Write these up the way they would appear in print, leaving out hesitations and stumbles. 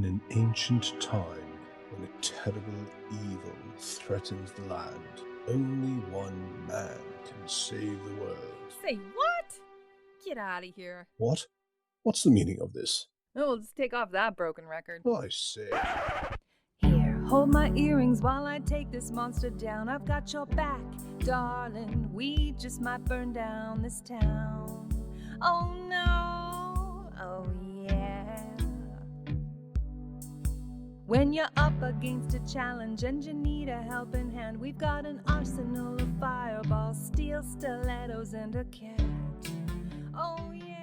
In an ancient time, when a terrible evil threatens the land, only one man can save the world. Say what? Get out of here. What? What's the meaning of this? Oh, let's take off that broken record. I say. Here, hold my earrings while I take this monster down. I've got your back, darling. We just might burn down this town. Oh no, oh yeah. When you're up against a challenge and you need a helping hand, we've got an arsenal of fireballs, steel stilettos, and a cat. Oh yeah.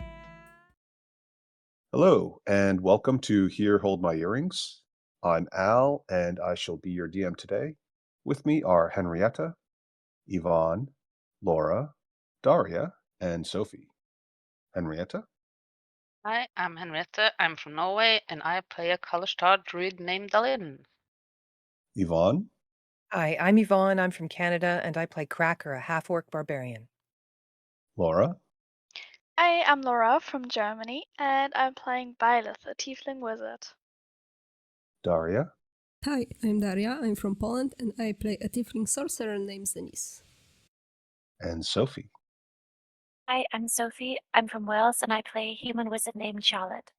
Hello, and welcome to Here Hold My Earrings. I'm Al, and I shall be your DM today. With me are Henrietta, Yvonne, Laura, Daria, and Sophie. Henrietta? Hi, I'm Henriette. I'm from Norway, and I play a Kalashtar druid named Dalin. Yvonne? Hi, I'm Yvonne. I'm from Canada, and I play Cracker, a half-orc barbarian. Laura? Hi, I'm Laura from Germany, and I'm playing Byleth, a tiefling wizard. Daria? Hi, I'm Daria. I'm from Poland and I play a tiefling sorcerer named Zenis. And Sophie. Hi, I'm Sophie. I'm from Wales and I play a human wizard named Charlotte.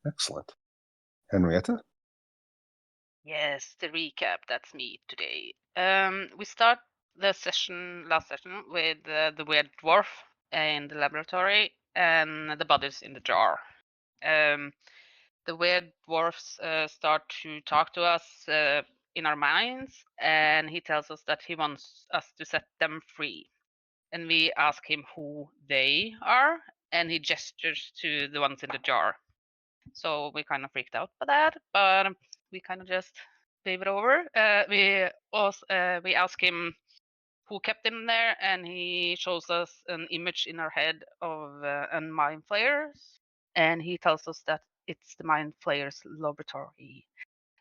Excellent. Henrietta? Yes, the recap. That's me today. We start the last session, with the weird dwarf in the laboratory and the bodies in the jar. The weird dwarfs start to talk to us in our minds, and he tells us that he wants us to set them free. And we ask him who they are, and he gestures to the ones in the jar. So we kind of freaked out by that, but we kind of just gave it over. We ask him who kept him there, and he shows us an image in our head of a mind flayers, and he tells us that it's the mind flayers laboratory,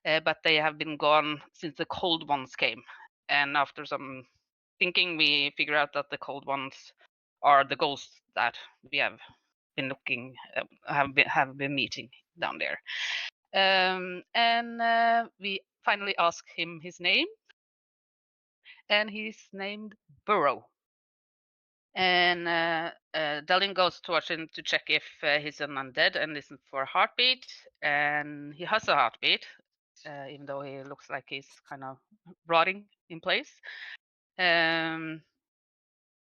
but they have been gone since the cold ones came. And after some thinking, we figure out that the cold ones are the ghosts that we have been looking, have been meeting down there. And we finally ask him his name, and he's named Burrow. And Dalin goes towards him to check if he's an undead and listen for a heartbeat, and he has a heartbeat, even though he looks like he's kind of rotting in place.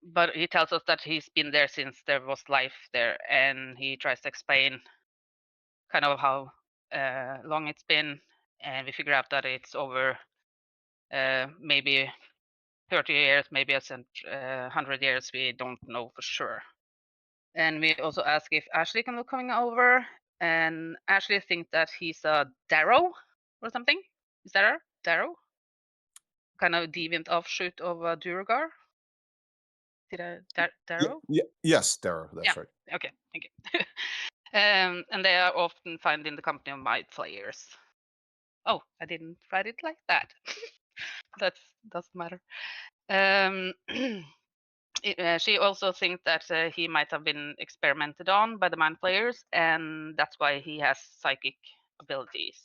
But he tells us that he's been there since there was life there, and he tries to explain kind of how long it's been, and we figure out that it's over maybe 30 years, maybe 100 years. We don't know for sure. And we also ask if Ashley can be coming over, and Ashley thinks that he's a Darrow or something. Is that her? Darrow? Kind of deviant offshoot of Duergar? Did I Darrow? Yes, Dara, that's right. Okay, thank you. And they are often found in the company of mind flayers. Oh, I didn't write it like that. That doesn't matter. She also thinks that he might have been experimented on by the mind flayers, and that's why he has psychic abilities.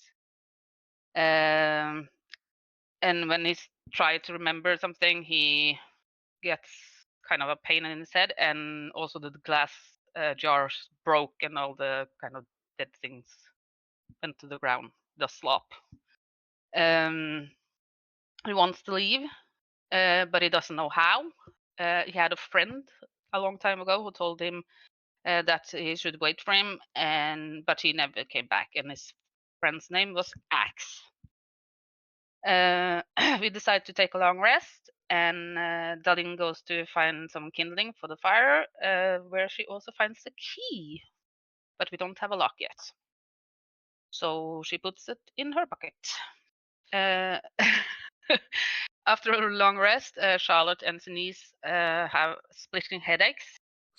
And when he's tried to remember something, he gets kind of a pain in his head, and also the glass jars broke, and all the kind of dead things went to the ground, the slop. He wants to leave, but he doesn't know how. He had a friend a long time ago who told him that he should wait for him, but he never came back, and his friend's name was Axe. We decide to take a long rest, and Dalin goes to find some kindling for the fire, where she also finds the key, but we don't have a lock yet. So she puts it in her bucket. After a long rest, Charlotte and Denise have splitting headaches,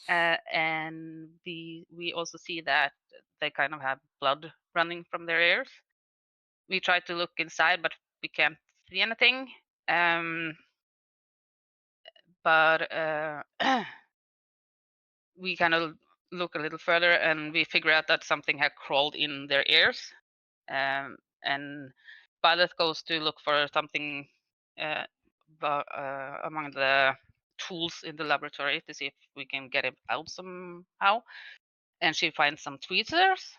and we also see that they kind of have blood running from their ears. We try to look inside, but we can't see anything. But we kind of look a little further, and we figure out that something had crawled in their ears. And Violet goes to look for something among the tools in the laboratory to see if we can get it out somehow. And she finds some tweezers.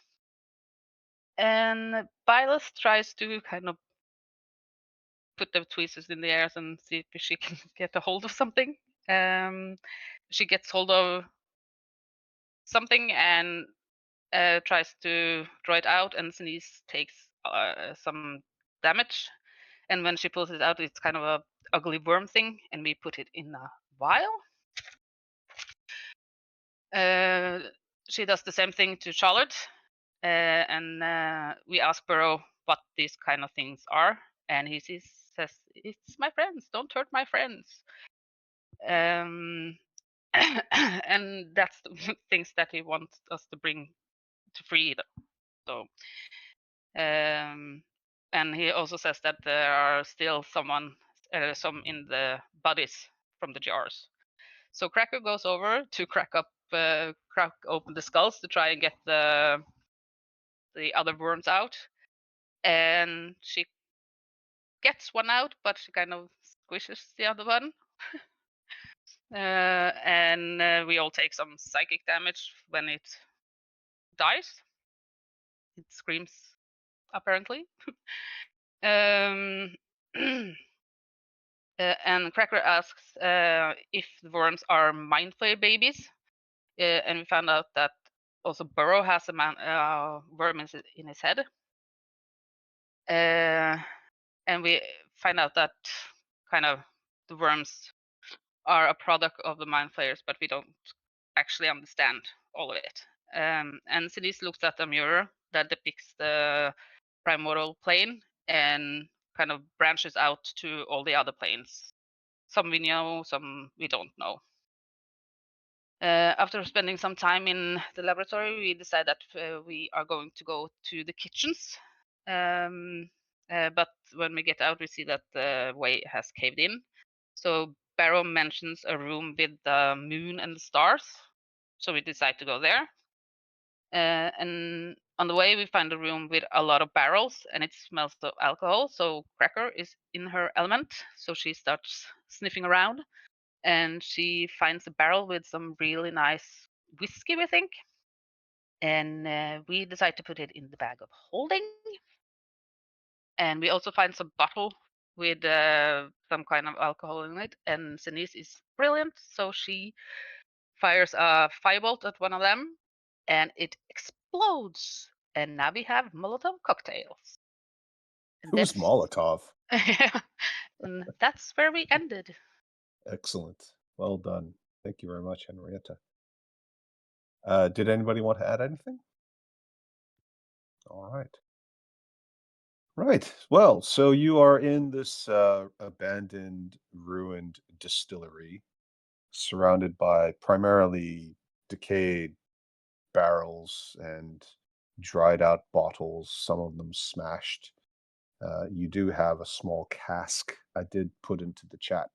And Violet tries to kind of put the tweezers in the air and see if she can get a hold of something. She gets hold of something and tries to draw it out, and Sneeze takes some damage. And when she pulls it out, it's kind of a ugly worm thing, and we put it in a vial. She does the same thing to Charlotte, and we ask Burrow what these kind of things are, and he says, "It's my friends. Don't hurt my friends." And that's the things that he wants us to bring to freedom. So, and he also says that there are still some in the bodies from the jars. So Cracker goes over to crack open the skulls to try and get the other worms out, and she gets one out, but she kind of squishes the other one. And we all take some psychic damage when it dies. It screams, apparently. um, and Cracker asks if the worms are mind flayer babies, and we found out that also Burrow has a worm in his head. And we find out that kind of the worms are a product of the mind flayers, but we don't actually understand all of it. And Sinise looks at a mirror that depicts the primordial plane and kind of branches out to all the other planes. Some we know, some we don't know. After spending some time in the laboratory, we decide that we are going to go to the kitchens. But when we get out, we see that the way has caved in. So Barrow mentions a room with the moon and the stars. So we decide to go there. And on the way, we find a room with a lot of barrels, and it smells of alcohol. So Cracker is in her element. So she starts sniffing around, and she finds a barrel with some really nice whiskey, we think. And we decide to put it in the bag of holding. And we also find some bottle with some kind of alcohol in it. And Sinise is brilliant, so she fires a firebolt at one of them, and it explodes. And now we have Molotov cocktails. And Who's Molotov? and that's where we ended. Excellent. Well done. Thank you very much, Henrietta. Did anybody want to add anything? All right. Right. Well, so you are in this abandoned, ruined distillery, surrounded by primarily decayed barrels and dried out bottles, some of them smashed. You do have a small cask. I did put into the chat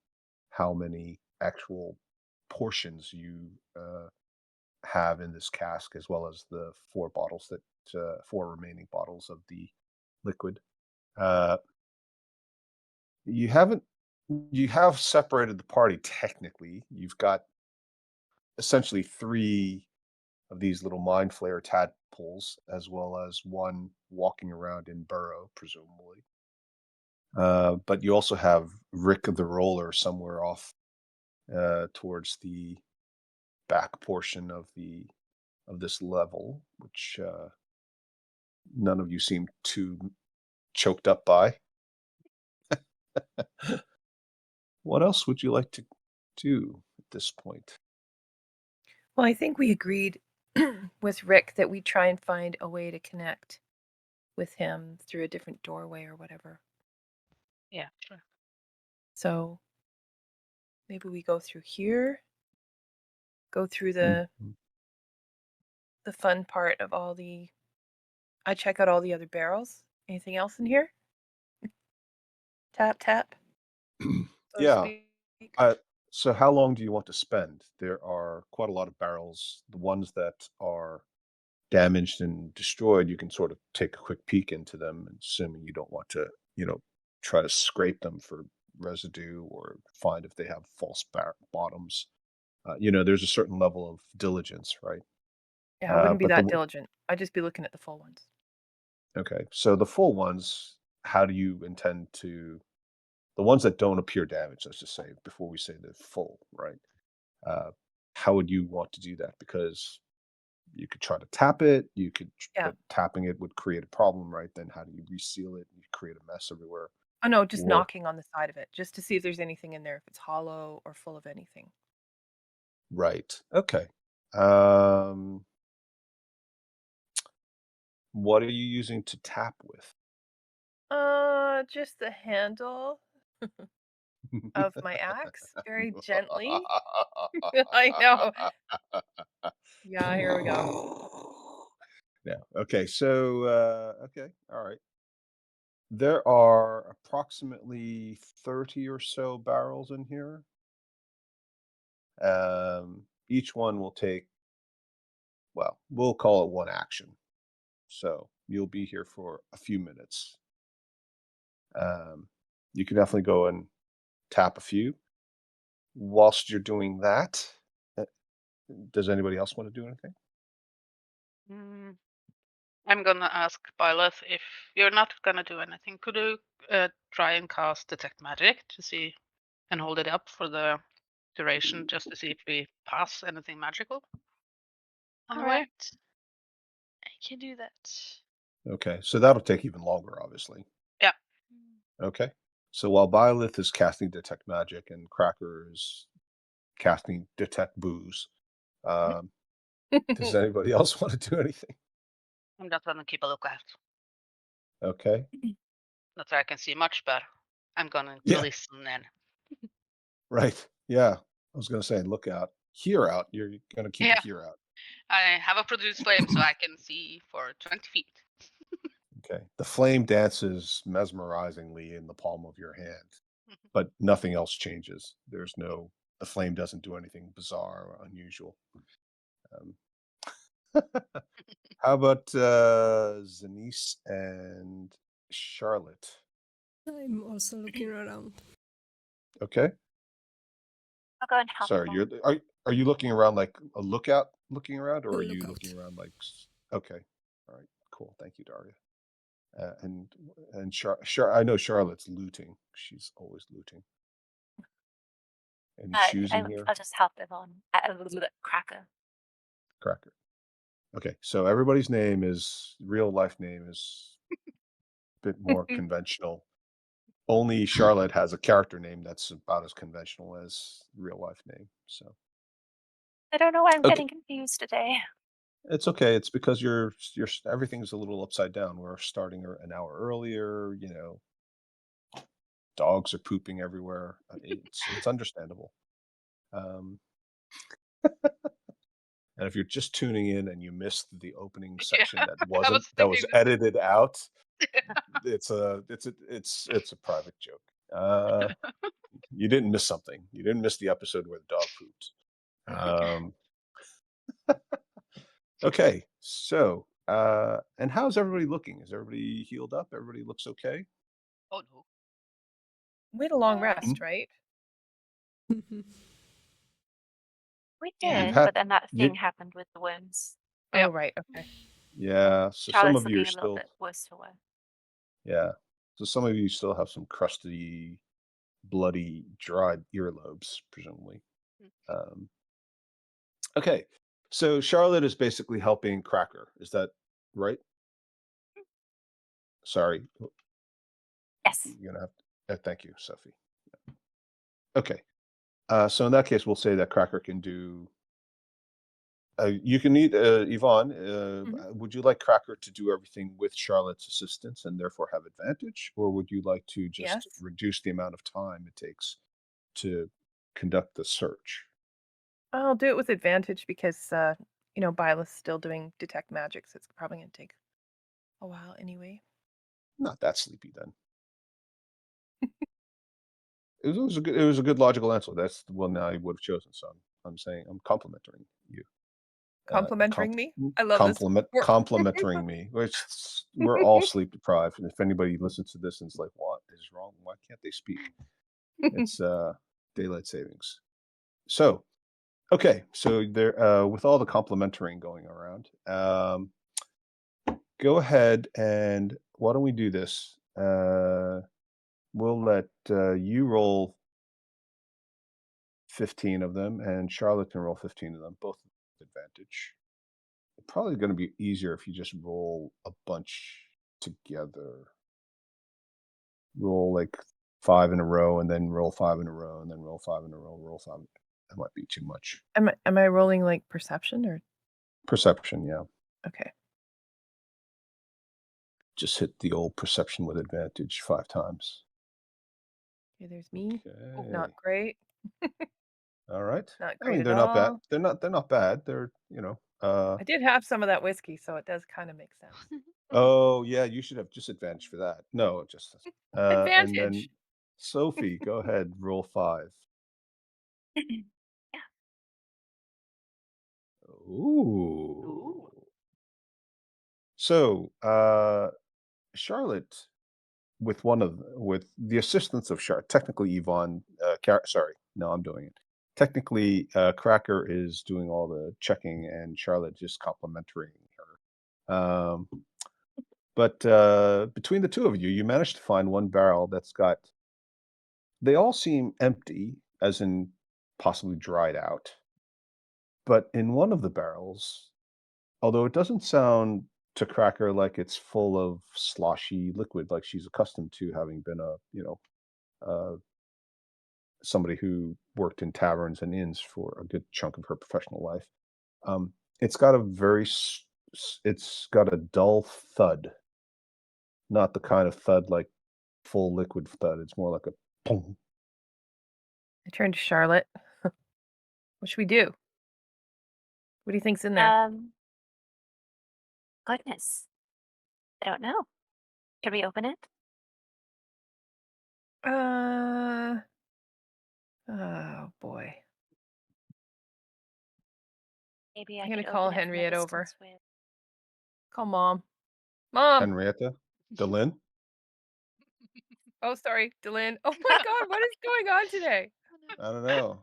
how many actual portions you have in this cask, as well as the four remaining bottles of the liquid. You have separated the party technically. You've got essentially 3 of these little mind flayer tadpoles, as well as one walking around in burrow, presumably. But you also have Rick the Roller somewhere off towards the back portion of this level, which none of you seem too choked up by. What else would you like to do at this point? Well, I think we agreed with Rick that we try and find a way to connect with him through a different doorway or whatever. Yeah, sure. So maybe we go through here, go through the fun part of I check out all the other barrels. Anything else in here? Tap, tap. So to Yeah. speak. So how long do you want to spend? There are quite a lot of barrels. The ones that are damaged and destroyed, you can sort of take a quick peek into them, assuming you don't want to, you know, try to scrape them for residue or find if they have false bottoms. There's a certain level of diligence, right? Yeah, I wouldn't be But the that diligent. I'd just be looking at the full ones. Okay, so the full ones, how do you intend to the ones that don't appear damaged, let's just say, before we say they're full, right? Uh, how would you want to do that? Because you could try to tap it, Yeah. but tapping it would create a problem, right? Then how do you reseal it? You create a mess everywhere. Oh, no, just Or knocking on the side of it, just to see if there's anything in there, if it's hollow or full of anything. right. Okay. Um, what are you using to tap with? Just the handle of my axe, very gently. I know. Yeah, here we go. Yeah. Okay. So, okay. All right. There are approximately 30 or so barrels in here. Each one will take, well, we'll call it one action. So you'll be here for a few minutes. Um, you can definitely go and tap a few. Whilst you're doing that, uh, does anybody else want to do anything? Mm, I'm gonna ask Byleth if you're not gonna do anything. Could you try and cast Detect Magic to see and hold it up for the duration just to see if we pass anything magical on the way? Alright. I can do that. Okay. So that'll take even longer, obviously. Yeah. Okay. So while Byleth is casting Detect Magic and Cracker is casting Detect Booze, um, does anybody else want to do anything? I'm just gonna keep a lookout. Okay. Not that I can see much, but I'm gonna Yeah. listen in. Right. Yeah. I was going to say, look out, hear out. You're going to keep Yeah. a hear out. I have a produce flame so I can see for 20 feet. Okay. The flame dances mesmerizingly in the palm of your hand, but nothing else changes. The flame doesn't do anything bizarre or unusual. Um, how about Zanice and Charlotte? I'm also looking around. Okay. I'll go and help Sorry, them. are you looking around like a lookout looking around, or A are you lookout. looking around like okay. All right, cool. Thank you, Daria. And I know Charlotte's looting. She's always looting. Any shoes in here? I'll just help Yvonne. Cracker. Cracker. Okay, so everybody's real life name is a bit more conventional. Only Charlotte has a character name that's about as conventional as real life name. So I don't know why I'm okay, getting confused today. it's okay. It's because everything's a little upside down. We're starting an hour earlier. Dogs are pooping everywhere. It's understandable. Um, and if you're just tuning in and you missed the opening section Yeah, I was that was thinking. edited out, it's a private joke. You didn't miss something. You didn't miss the episode where the dog pooped. Um, okay, so and how's everybody looking? Is everybody healed up? Everybody looks okay? Oh no. We had a long Hmm? rest, right? Mhm. We Yeah. You've did, had but then that you thing happened with the wounds. Yeah. Oh, right. Okay. yeah. So some Charlotte's of you are looking a little still bit worse for wear. yeah. So some of you still have some crusty, bloody, dried earlobes, presumably. Um, okay, so Charlotte is basically helping Cracker. Is that right? Sorry, Yes. you're gonna have. Thank you, Sophie. Okay, so in that case, we'll say that Cracker can do. You can need Yvonne. Mhm. Would you like Cracker to do everything with Charlotte's assistance and therefore have advantage, or would you like to just Yes. reduce the amount of time it takes to conduct the search? I'll do it with advantage because, Byleth's still doing detect magic, so it's probably gonna take a while anyway. Not that sleepy then. It was a good logical answer. That's the one I would have chosen. So I'm saying I'm complimenting you. Complimenting me? I love this. We're- complimenting me, which we're all sleep deprived. And if anybody listens to this and is like, "What is wrong? Why can't they speak?" It's daylight savings. So, okay, so there, with all the complimenting going around, go ahead and why don't we do this? We'll let you roll 15 of them, and Charlotte can roll 15 of them, both with advantage. Probably going to be easier if you just roll a bunch together. Roll like 5 in a row, and then roll 5 in a row, and then roll 5 in a row, roll 5. That might be too much. Am I rolling like perception or Perception, yeah. okay? Just hit the old perception with advantage 5 times. Okay, there's me. Okay. Not great. All right. Not I great mean, at they're not bad. all. They're not bad. They're, I did have some of that whiskey, so it does kind of make sense. oh yeah, you should have disadvantage for that. No, just and then Advantage. Sophie, go ahead, roll 5. Ooh. So, Charlotte, with the assistance of Charlotte, technically Yvonne, sorry, no, I'm doing it. Technically, Cracker is doing all the checking, and Charlotte just complimenting her. But between the two of you, you managed to find one barrel that's got. They all seem empty, as in possibly dried out. But in one of the barrels, although it doesn't sound to Cracker like it's full of sloshy liquid like she's accustomed to, having been uh, somebody who worked in taverns and inns for a good chunk of her professional life. It's got it's got a dull thud, not the kind of thud like full liquid thud. It's more like a boom. I turned to Charlotte. What should we do? What do you think's in there? Goodness. I don't know. Can we open it? Oh boy. Maybe I I'm gonna could call open it from a Henriette over. distance with. Call mom. Mom. Henrietta, Delin. Oh, sorry, Delin. Oh my God, what is going on today? I don't know.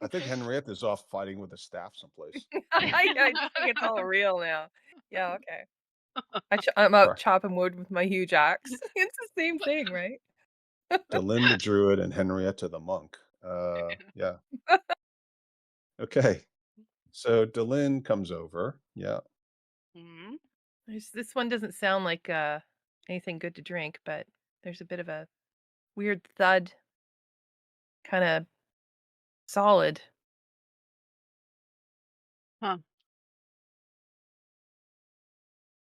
I think Henrietta's off fighting with a staff someplace. I just think it's all real now. Yeah, okay. I'm out Right. chopping wood with my huge axe. It's the same thing, right? Delin the druid and Henrietta the monk. Yeah. Okay. So Delin comes over. Yeah. Mhm. This one doesn't sound like anything good to drink, but there's a bit of a weird thud, kind of solid. Huh.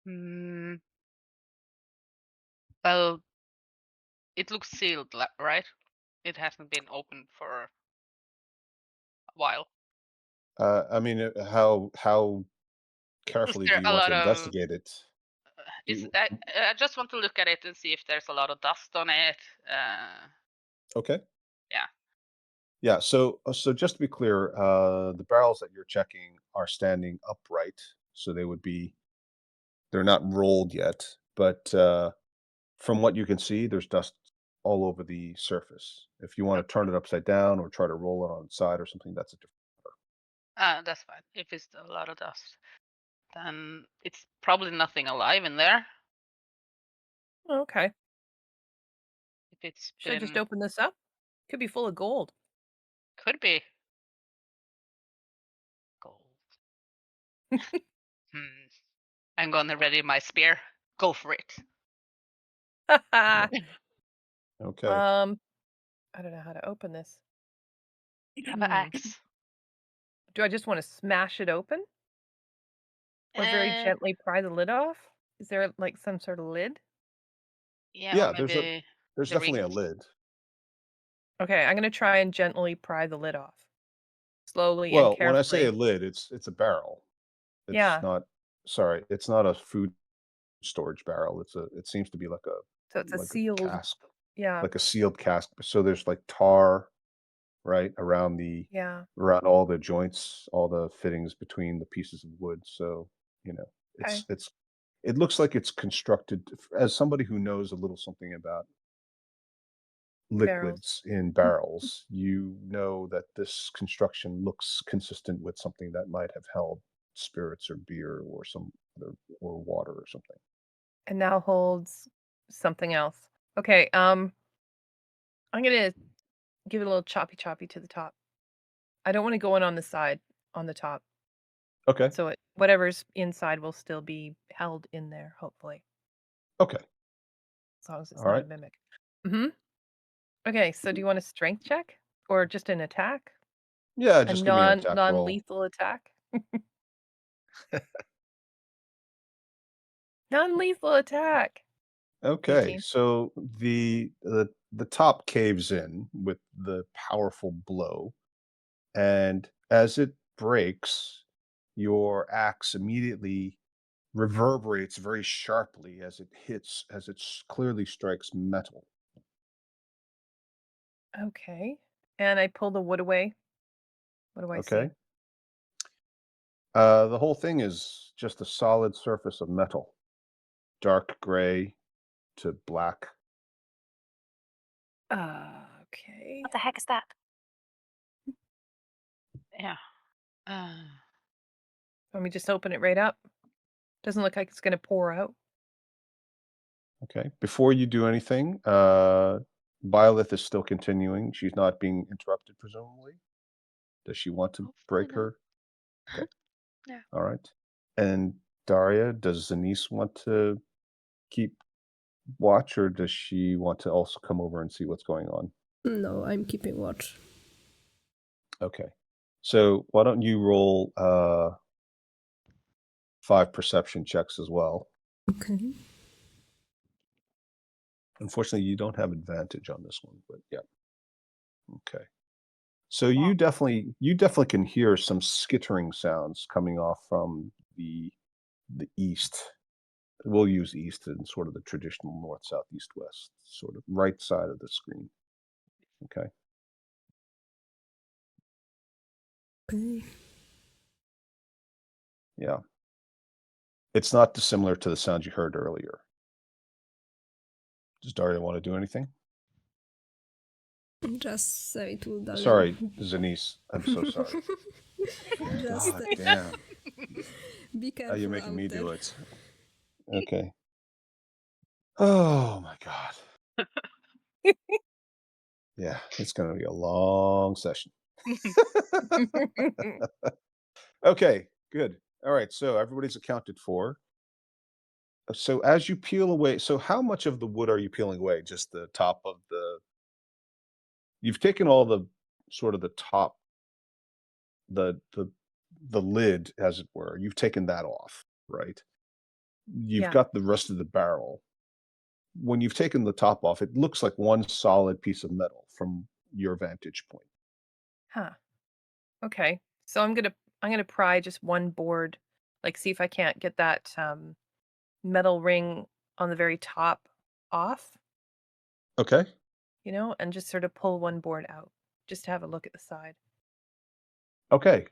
Mm, well, it looks sealed, right? It hasn't been opened for a while. I mean, how Is carefully do there you a want lot to of? investigate it? I just want to look at it and see if there's a lot of dust on it. Okay. Yeah. Yeah. So just to be clear, the barrels that you're checking are standing upright, so they're not rolled yet, but from what you can see, there's dust all over the surface. If you want to turn it upside down or try to roll it on its side or something, that's a different. That's fine. If it's a lot of dust, then it's probably nothing alive in there. Oh, okay. If it's Should I just been, open this up? Could be full of gold. could be gold. I'm gonna ready my spear. Go for it. Okay. I don't know how to open this. You have an axe. Do I just want to smash it open? Or very gently pry the lid off? Is there like some sort of lid? Yeah, Yeah, or maybe there's the definitely a rings. lid. Okay, I'm gonna try and gently pry the lid off. Slowly and Well, when I say a carefully. lid, it's a barrel. It's Yeah. not it's not a food storage barrel. It seems to be So it's a like a sealed. cask, Yeah. like a sealed cask. So there's like tar right? Yeah. Around all the joints, all the fittings between the pieces of wood. So, you know, Okay. it looks like it's constructed as somebody who knows a little something about Barrels. liquids in barrels, you know that this construction looks consistent with something that might have held spirits or beer or some other or water or something. And now holds something else. Okay. I'm gonna give it a little choppy choppy to the top. I don't want to go in on the side on the top. Okay. So whatever's inside will still be held in there, hopefully, Okay. as long as it's All not a right. mimic. Mm-hmm. Okay, so do you want a strength check or just an attack? Yeah, A just give me an attack roll. non-lethal attack? Non-lethal attack. Okay. 18. So the top caves in with the powerful blow, and as it breaks, your axe immediately reverberates very sharply as it clearly strikes metal. Okay. And I pull the wood away. What do I see? Okay. The whole thing is just a solid surface of metal, dark gray to black. Okay. What the heck is that? Yeah. Let me just open it right up. Doesn't look like it's gonna pour out. Okay. Before you do anything, Byleth is still continuing. She's not being interrupted, presumably. Does she want to Hopefully break not. her? Okay. No. All right. And Daria, does Zanise want to keep watch, or does she want to also come over and see what's going on? No, I'm keeping watch. Okay. So why don't you roll 5 perception checks as well? Okay. Unfortunately, you don't have advantage on this one, but yeah. Okay. So Wow. you definitely can hear some skittering sounds coming off from the east. We'll use east in sort of the traditional north, south, east, west, sort of right side of the screen. Okay. Okay. Yeah. It's not dissimilar to the sound you heard earlier. Does Daria want to do anything? Just say to Dalian. Sorry, Zanise. I'm so sorry. Just God damn. be Now careful you're making out me there. do it. Okay. Oh my God. Yeah, it's going to be a long session. Okay, good. All right, so everybody's accounted for. So as you peel away, so how much of the wood are you peeling away? Just the top of the You've taken all the sort of the top, the the the lid, as it were. You've taken that off, right? You've Yeah. got the rest of the barrel. When you've taken the top off, it looks like one solid piece of metal from your vantage point. Huh. Okay. So I'm gonna pry just one board, like see if I can't get that metal ring on the very top off, Okay. and just sort of pull one board out, just to have a look at the side. Okay.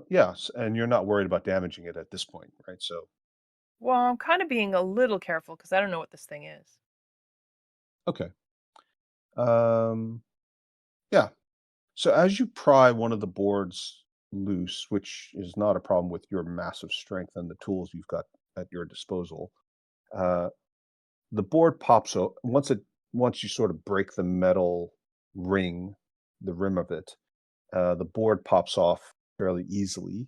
Yes, and you're not worried about damaging it at this point, right? So, Well, I'm kind of being a little careful because I don't know what this thing is. okay. Um, yeah. So as you pry one of the boards loose, which is not a problem with your massive strength and the tools you've got at your disposal, uh, the board pops out once you sort of break the metal ring, the rim of it, the board pops off fairly easily,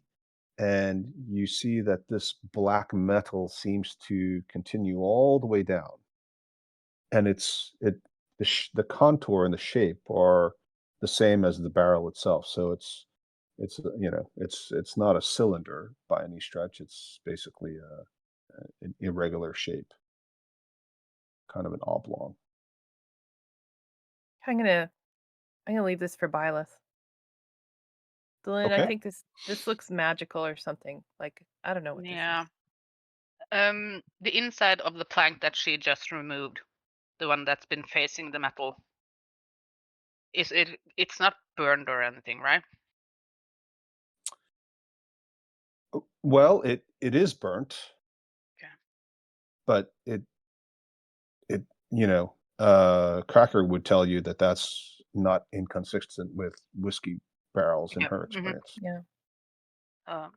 and you see that this black metal seems to continue all the way down, and the contour and the shape are the same as the barrel itself. So it's not a cylinder by any stretch. It's basically an irregular shape, kind of an oblong. I'm gonna I'm gonna leave this for Byleth. Dylan, I Okay. think this looks magical or something. Like I don't know what this Yeah. is. The inside of the plank that she just removed, the one that's been facing the metal. Is it? It's not burned or anything, right? Well, it is burnt. Okay. But it Cracker would tell you that that's not inconsistent with whiskey barrels in Yeah. her Mhm. experience. Yeah.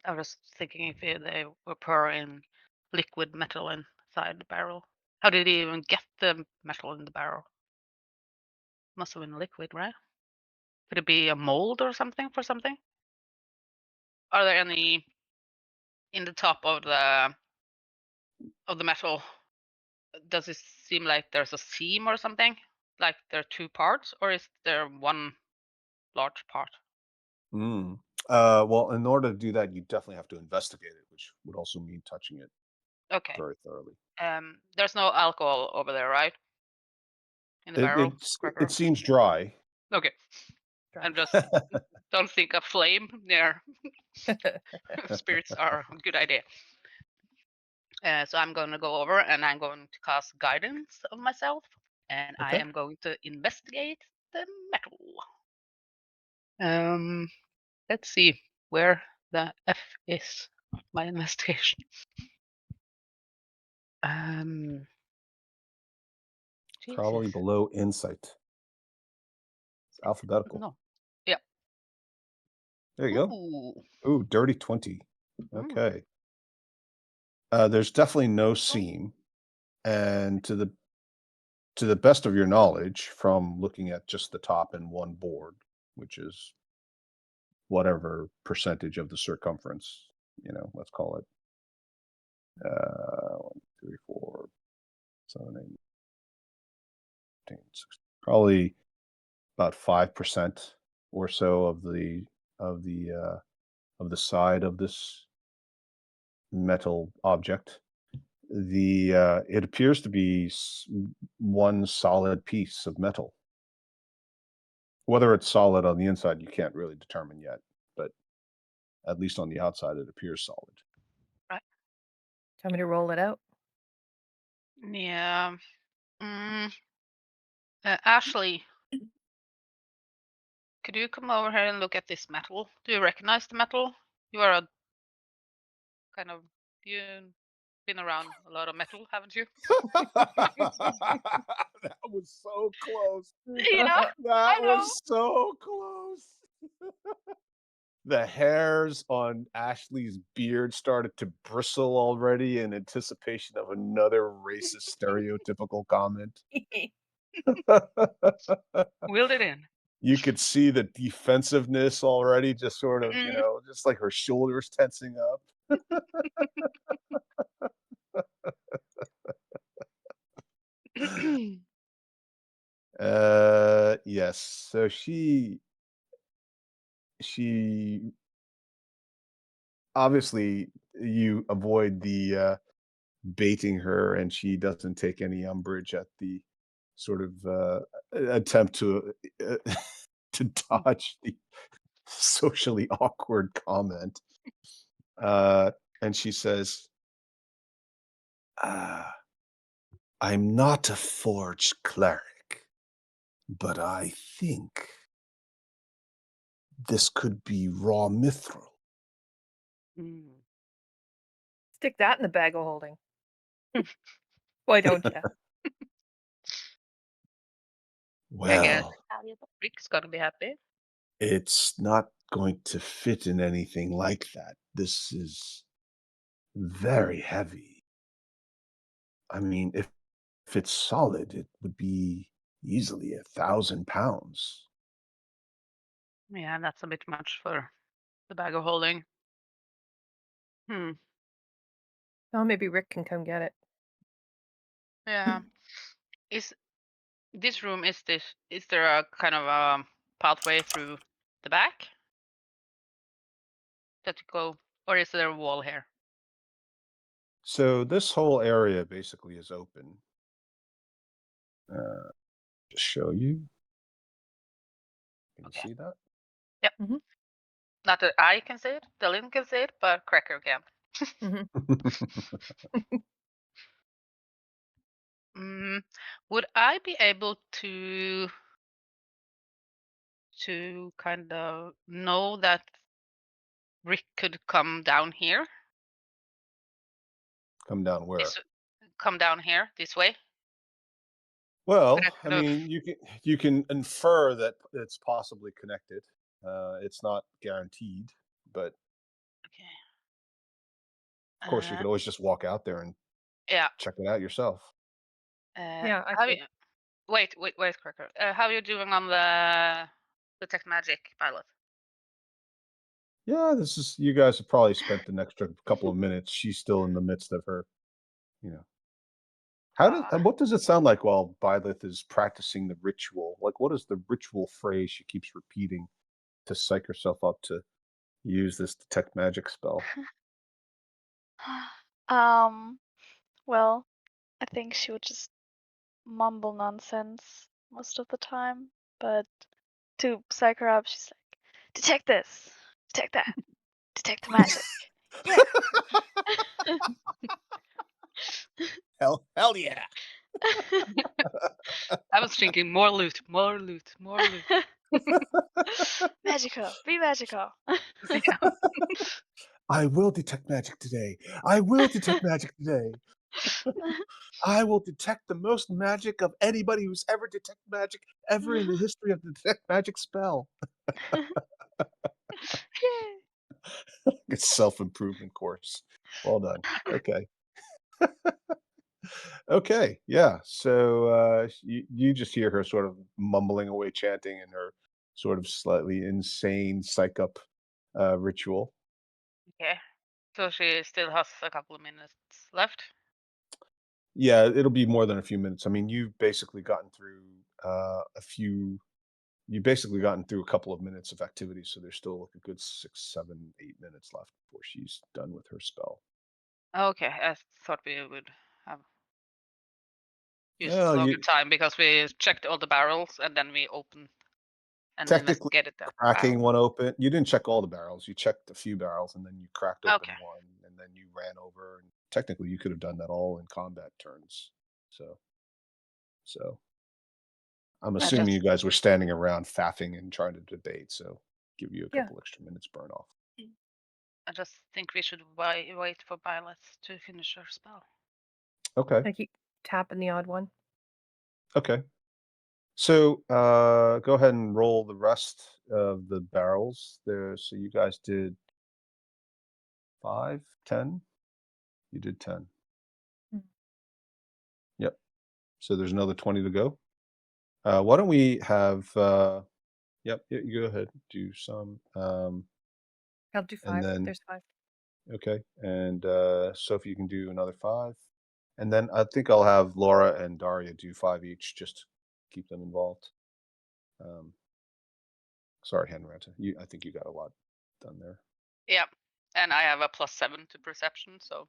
I was thinking if they were pouring liquid metal inside the barrel. How did he even get the metal in the barrel? Must have been liquid, right? Could it be a mold or something for something? Are there any in the top of the metal? Does it seem like there's a seam or something? Like there are two parts, or is there one large part? Mm. Well, in order to do that, you definitely have to investigate it, which would also mean touching it Okay. very thoroughly. There's no alcohol over there, right? In the barrel, It Cracker? seems dry. Okay. Dry. I'm just don't think a flame near spirits are a good idea. So I'm going to go over and I'm going to cast guidance of myself, and I Okay. am going to investigate the metal. Let's see where the F is of my investigation. Probably Jesus. below insight. It's alphabetical. No. Yeah. There you go. Ooh. Ooh, dirty 20. Mm. Okay. There's definitely no seam, and to the best of your knowledge, from looking at just the top and one board, which is whatever percentage of the circumference, let's call it 1, 2, 3, 4, 7, 8, 10, 16, probably about 5% or so of the of the uh, of the side of this metal object. It appears to be one solid piece of metal. Whether it's solid on the inside, you can't really determine yet, but at least on the outside, it appears solid. Tell me to roll it out. Yeah. Ashley, could you come over here and look at this metal? Do you recognize the metal? You are a kind of you've been around a lot of metal, haven't you? That was so close. Yeah, I That know. was so close. The hairs on Ashley's beard started to bristle already in anticipation of another racist stereotypical comment. Wheeled it in. You could see the defensiveness already, just sort of, just like her shoulders tensing up. Yes. So she obviously, you avoid the baiting her, and she doesn't take any umbrage at the sort of attempt to to dodge the socially awkward comment. And she says, "Ah, I'm not a forged cleric, but I think this could be raw mithril." Mm. Stick that in the bag of holding. Why don't you? I guess Well, Valuable. Rick's gonna be happy. it's not going to fit in anything like that. This is very heavy. I mean, if it's solid, it would be easily 1,000 pounds. Yeah, that's a bit much for the bag of holding. Hmm. Oh, maybe Rick can come get it. Yeah. Is this room? Is there a kind of a pathway through the back that you go, or is there a wall here? So this whole area basically is open. Just show you. Can you Okay. see that? Yep. Mhm. Not that I can see it, Dylan can see it, but Cracker can. Would I be able to to kind of know that Rick could come down here. Come down where? Come down here this way. Well, But I mean, you can infer that it's possibly connected. It's not guaranteed, but Okay. of course you could always just walk out there and Yeah. check it out yourself. Yeah, I How think you, wait, Cracker. How are you doing on the detect magic pilot? Yeah, you guys have probably spent the next couple of minutes. She's still in the midst of her, you know. What does it sound like while Byleth is practicing the ritual? Like, what is the ritual phrase she keeps repeating to psych herself up to use this detect magic spell? Well, I think she would just mumble nonsense most of the time, but to psych her up, she's like, detect this, detect that, detect the magic. Yeah. Hell yeah! I was thinking more loot. Magical, be magical. Yeah. I will detect magic today. I will detect magic today. I will detect the most magic of anybody who's ever detected magic ever in the history of the detect magic spell. It's self-improvement course. Well done. Okay. Okay. Yeah. So you just hear her sort of mumbling away, chanting in her sort of slightly insane psych up ritual. Okay. So she still has a couple of minutes left. Yeah, it'll be more than a few minutes. I mean, you've basically gotten through you've basically gotten through a couple of minutes of activity, so there's still like a good 6, 7, 8 minutes left before she's done with her spell. Okay, I thought we would have used Well, longer time because we checked all the barrels and then we opened and technically investigated the cracking barrel. one open. You didn't check all the barrels. You checked a few barrels, and then you cracked open Okay. one, and then you ran over. And technically, you could have done that all in combat turns. So I'm I assuming just you guys were standing around faffing and trying to debate. So give you a Yeah. couple extra minutes burn off. I just think we should wait for Violet to finish her spell. Okay. I keep tapping the odd one. Okay. So go ahead and roll the rest of the barrels there. So you guys did 5, 10. You did 10. Mm. Yep. So there's another 20 to go. Why don't we have yep, you go ahead, do some. I'll do And 5. then There's 5. okay. And Sophie, you can do another 5. And then I think I'll have Laura and Daria do 5 each, just to keep them involved. Sorry, Henrietta. I think you got a lot done there. Yeah, and I have a +7 to perception, so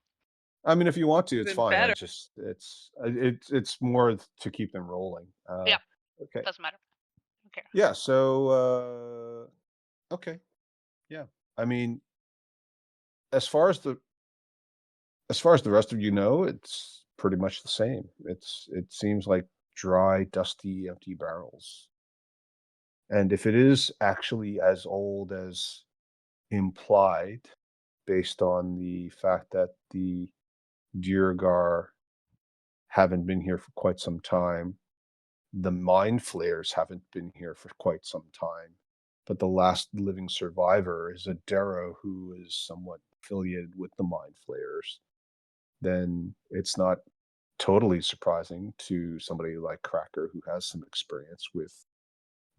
I mean, if you want to, it's Even fine. better. It's more to keep them rolling. yeah, Okay. doesn't matter. Okay. Yeah. So okay. Yeah. I mean, as far as the rest of you know, it's pretty much the same. It seems like dry, dusty, empty barrels. And if it is actually as old as implied, based on the fact that the Duergar haven't been here for quite some time, the mind flayers haven't been here for quite some time, but the last living survivor is a Darrow who is somewhat affiliated with the mind flayers, then it's not totally surprising to somebody like Cracker who has some experience with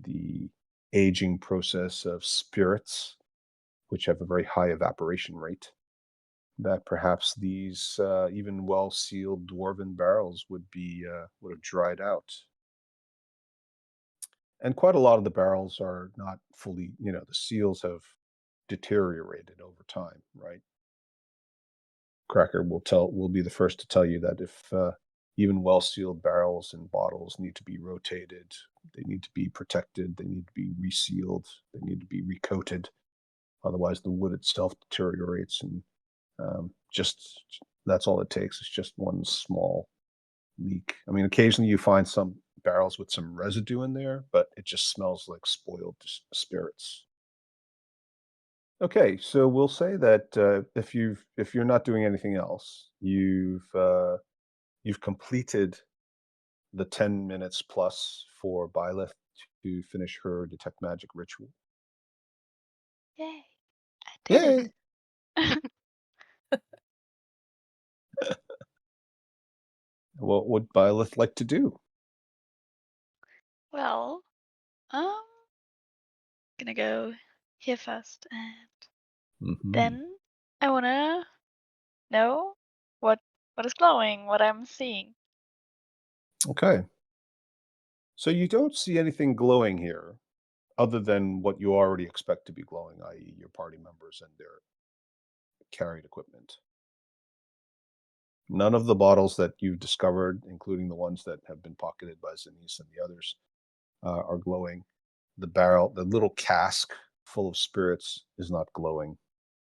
the aging process of spirits, which have a very high evaporation rate, that perhaps these even well-sealed dwarven barrels would have dried out. And quite a lot of the barrels are not fully, the seals have deteriorated over time, right? Cracker will be the first to tell you that if even well-sealed barrels and bottles need to be rotated, they need to be protected, they need to be resealed, they need to be recoated. Otherwise, the wood itself deteriorates, and just that's all it takes. It's just one small leak. I mean, occasionally you find some barrels with some residue in there, but it just smells like spoiled spirits. Okay, so we'll say that if you're not doing anything else, you've completed the 10 minutes plus for Byleth to finish her detect magic ritual. Yay! I did Yay! it. What would Byleth like to do? Well, gonna go here first, and Mhm. then I wanna know what is glowing, what I'm seeing. Okay. So you don't see anything glowing here other than what you already expect to be glowing, i.e., your party members and their carried equipment. None of the bottles that you've discovered, including the ones that have been pocketed by Zenith and the others, are glowing. The little cask full of spirits is not glowing.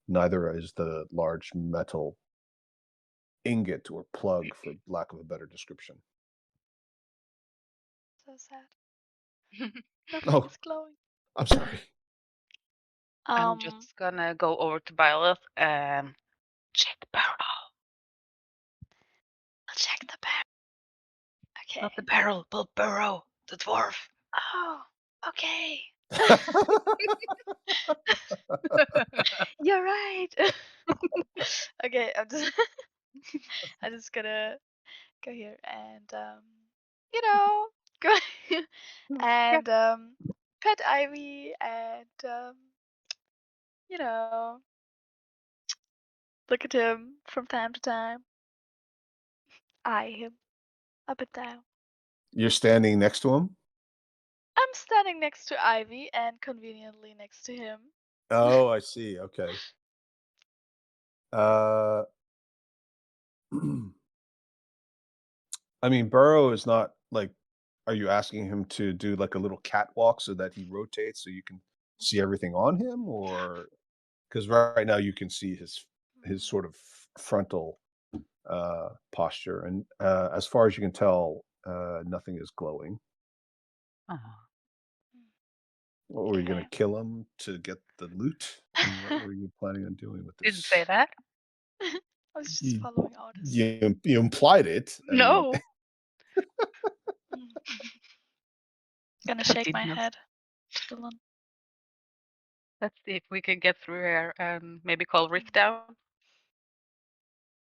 Neither is the large metal ingot or plug, for lack of a better description. So sad. Nothing Oh, is glowing. I'm sorry. I'm Um, just gonna go over to Byleth and check the barrel. I'll check the barrel. Okay. Not the barrel, but Burrow, the dwarf. Oh, okay. You're right. Okay, I'm just gonna go here and you know, go Yeah. and pet Ivy and you know, look at him from time to time, eye him up and down. You're standing next to him? I'm standing next to Ivy and conveniently next to him. Oh, I see. Okay. Uh, I mean, Burrow is not like, are you asking him to do like a little catwalk so that he rotates so you can see everything on him? Or because right now you can see his sort of frontal posture, and as far as you can tell, nothing is glowing. Aw. What were you going Okay. to kill him to get the loot? And what were you planning on doing with Didn't this? say that. I was just You, following orders. you implied it. I mean, No. Gonna I shake did my not. head. Dylan. Let's see if we can get through here and maybe call Rick down.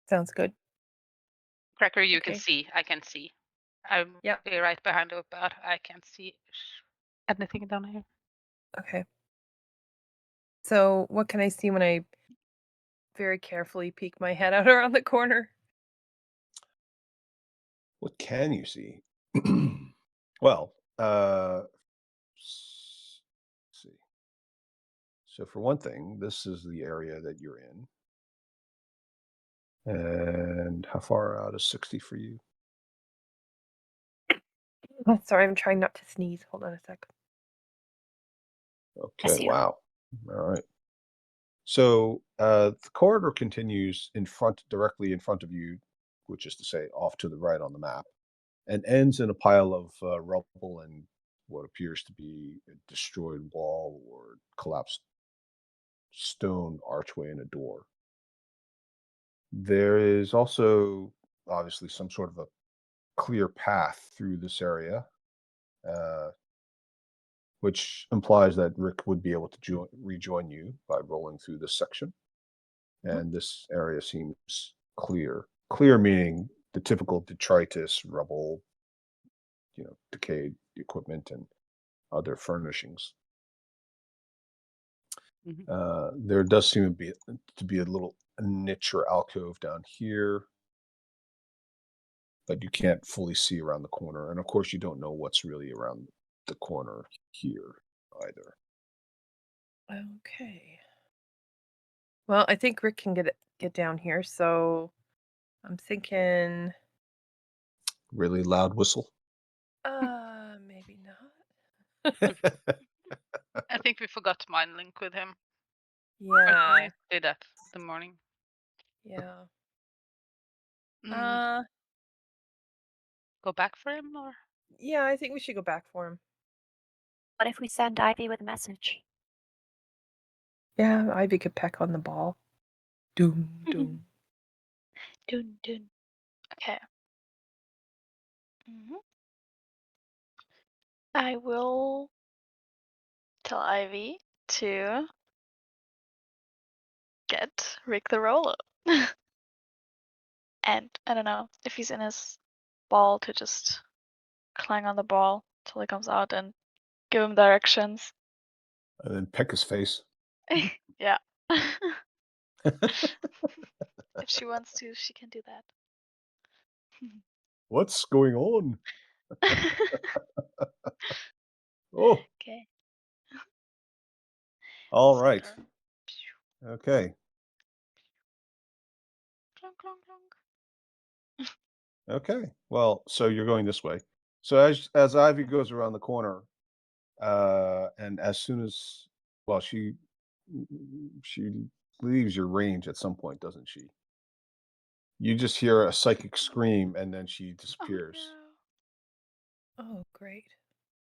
Sounds good. Cracker, you can Okay. see. I can see. I'm Yep. right behind the but I can't see anything down here. Okay. So what can I see when I very carefully peek my head out around the corner? what can you see? Well, let's see. So for one thing, this is the area that you're in. And how far out is 60 for you? Oh, sorry, I'm trying not to sneeze. Hold on a sec. Okay, you. wow. All right. So the corridor continues directly in front of you, which is to say, off to the right on the map, and ends in a pile of rubble and what appears to be a destroyed wall or collapsed stone archway and a door. There is also obviously some sort of a clear path through this area, uh, which implies that Rick would be able to rejoin you by rolling through this section. And this area seems clear. Clear meaning the typical detritus, rubble, decayed equipment and other furnishings. There does seem to be a little niche or alcove down here, but you can't fully see around the corner. And of course, you don't know what's really around the corner here either. Okay. Well, I think Rick can get down here, so I'm thinking Really loud whistle. maybe not. I think we forgot to mind link with him. Yeah. I did that the morning. Yeah. Go back for him or? Yeah, I think we should go back for him. What if we send Ivy with a message? Yeah, Ivy could peck on the ball. Doom, doom. Dun dun. Okay. hmm I will tell Ivy to get Rick the Roller. And I don't know if he's in his ball to just clang on the ball till he comes out and give him directions. And then peck his face. Yeah. If she wants to, she can do that. What's going on? Oh, Okay. all right. Super. Okay. Clunk, clunk, clunk. Okay. Well, so you're going this way. So as Ivy goes around the corner, and as soon as well, she leaves your range at some point, doesn't she? You just hear a psychic scream, and then she Oh disappears. no. Oh, great.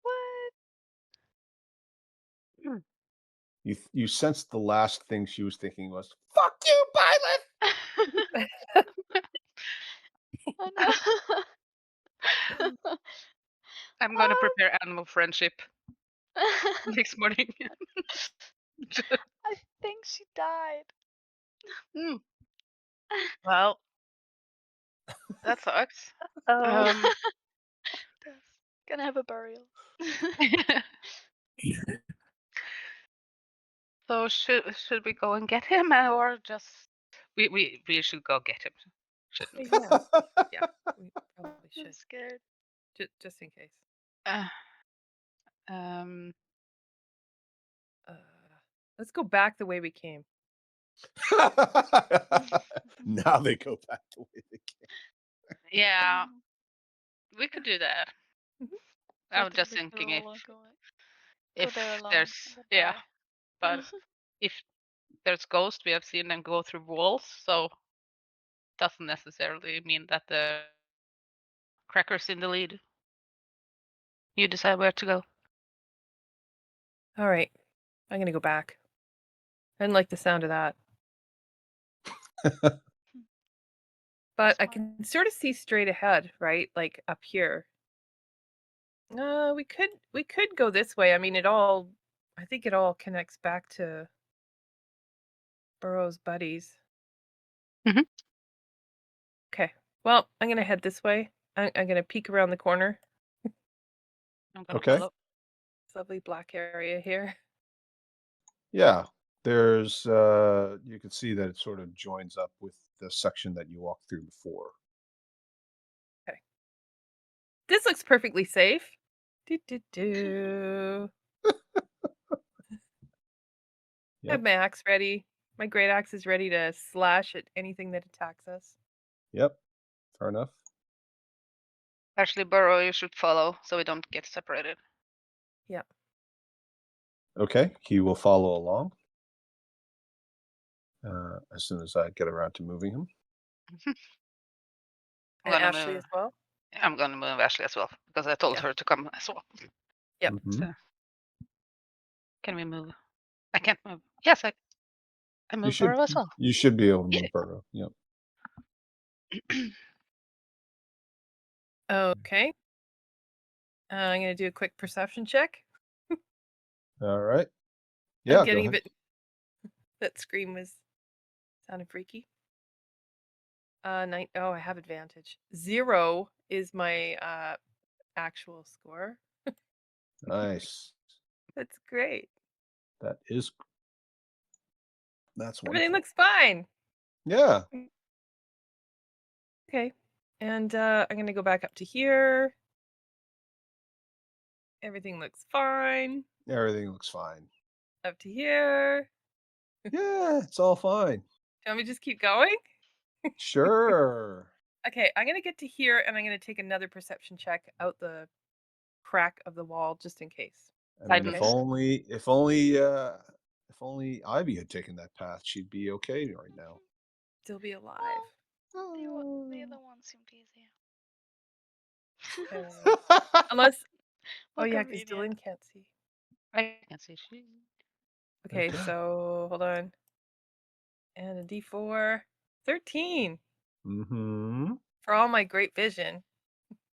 What? You sense the last thing she was thinking was "fuck you, Violet." Oh no. I'm gonna prepare animal friendship next morning. I think she died. Hmm, well, that sucks. Oh, Um, Does. Gonna have a burial. so should we go and get him, or just we should go get him, shouldn't we? Yeah, yeah, we probably I'm should, scared. just in case. Uh, um, Uh, let's go back the way we came. Now they go back the way they came. yeah, we could do that. Mhm. I Let was the just big thinking if roller go if there alone there's and then yeah, die. but if there's ghosts, we have seen them go through walls, so doesn't necessarily mean that the cracker's in the lead. You decide where to go. All right, I'm gonna go back. I didn't like the sound of that, but I Smart. can sort of see straight ahead, right? Like up here. We could go this way. I mean, I think it all connects back to Burrow's buddies. Mhm. Okay. Well, I'm gonna head this way. I'm gonna peek around the corner. I'm gonna Okay. follow. This lovely black area here. Yeah. There's you can see that it sort of joins up with the section that you walked through before. This looks perfectly safe. Do, do, do. I have Yep. my axe ready. My great axe is ready to slash at anything that attacks us. Yep. Fair enough. Actually, Burrow, you should follow so we don't get separated. Yeah. Okay. He will follow along. As soon as I get around to moving him. I'm And gonna Ashley move. as well. I'm gonna move Ashley as well because I told Yeah. her to come as well. Yep. Mhm. So, can we move? I can't move. Yes, I You move should Burrow as well. you should be able to Yeah. move Burrow. Yep. Okay. I'm gonna do a quick perception check. All right. I'm Yeah, go getting a ahead. bit. That scream was sounded freaky. Oh, I have advantage. 0 is my actual score. Nice. That's great. That's Everything wonderful. looks fine. Yeah. Okay. And I'm gonna go back up to here. Everything looks fine. Everything looks fine. Up to here. Yeah, it's all fine. Do you want me to just keep going? Sure. Okay, I'm gonna get to here and I'm gonna take another perception check out the crack of the wall just in case. I mean, Guidance. if only Ivy had taken that path, she'd be okay right now. Still be alive. The other one seemed easier. Okay. Unless, oh What yeah, because convenient. Dylan can't see. I can see she. Okay, Okay. so hold on. And a D4. 13 Mm-hmm. for all my great vision.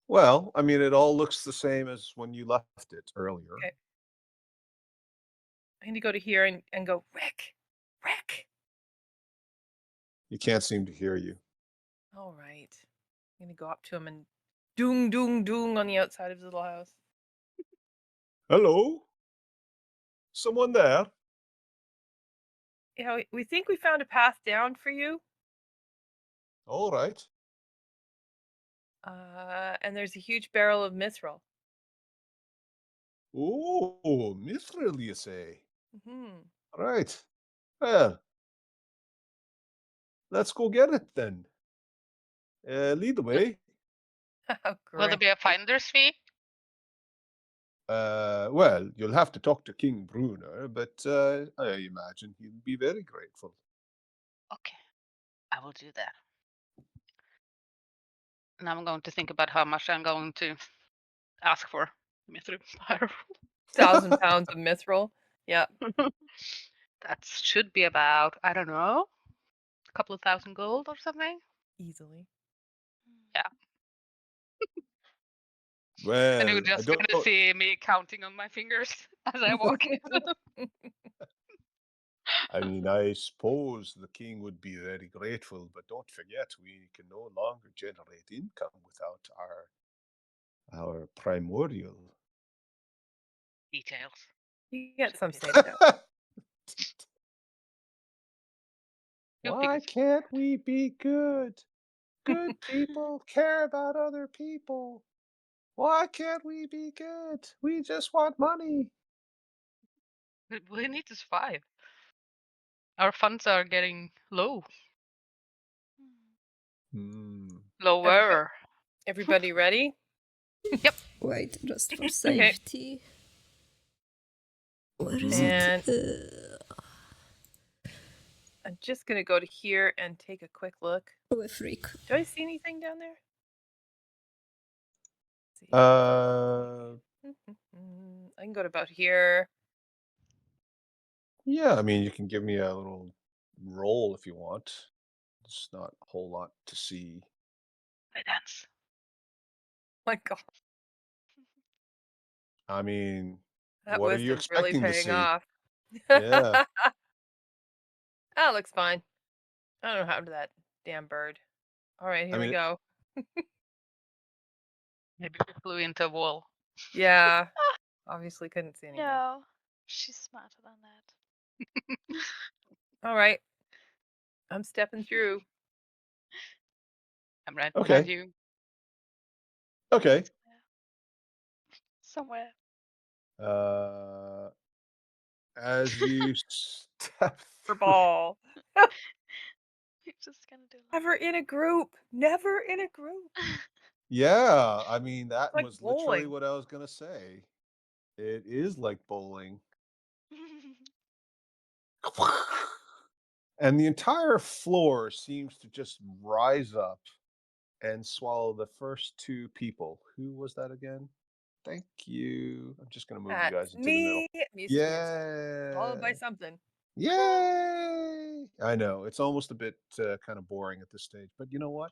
Well, I mean, it all looks the same as when you left it earlier. Okay. I need to go to here and go, Rick! Rick! He can't seem to hear you. All right. I'm going to go up to him and doong, doong, doong on the outside of his little house. Hello? Someone there? Yeah, we think we found a path down for you. All right. And there's a huge barrel of mithril. Oh, mithril, you say? Hmm. Right. Well, let's go get it then. Lead the way. Oh, Will there great. be a finder's fee? Well, you'll have to talk to King Bruner, but I imagine he'll be very grateful. Okay, I will do that. And I'm going to think about how much I'm going to ask for Mithril Pyro. 1,000 pounds of mithril. Yeah. That should be about, I don't know, a couple of thousand gold or something. Easily. And Well, you're I just don't. gonna see me counting on my fingers as I walk. I mean, I suppose the king would be very grateful, but don't forget, we can no longer generate income without our primordial. Details. You get Should some be say to that. You'll Why figure can't we be good? Good people care about other people. Why can't we be good? We just want money. we need to survive. Our funds are getting low. Hmm. Lower. Everybody ready? Wait, just for Okay. safety. Where is And it? I'm just gonna go to here and take a quick look. Oh, a freak. Do I see anything down there? Let's see. I can go to about here. Yeah, I mean, you can give me a little roll if you want. It's not a whole lot to see. I dance. My God, I mean, that what are you wisdom's really expecting to paying see? off. Yeah. That looks fine. I don't know what happened to that damn bird. All right, here I we mean, go. Maybe we flew into a wall. Yeah, obviously couldn't see anything. No, she's smarter than that. All right, I'm stepping through. I'm right Okay. behind you. Okay. Somewhere. As you step For through, ball. You're just gonna do Never in a group. Never in a group. yeah, I mean, that Like was literally bowling. what I was gonna say. It is like bowling. And the entire floor seems to just rise up and swallow the first two people. Who was that again? Thank you. I'm just gonna move you guys That's into the middle. me. I'm used to being followed Yeah. by something. Yay! I know it's almost a bit kind of boring at this stage, but you know what?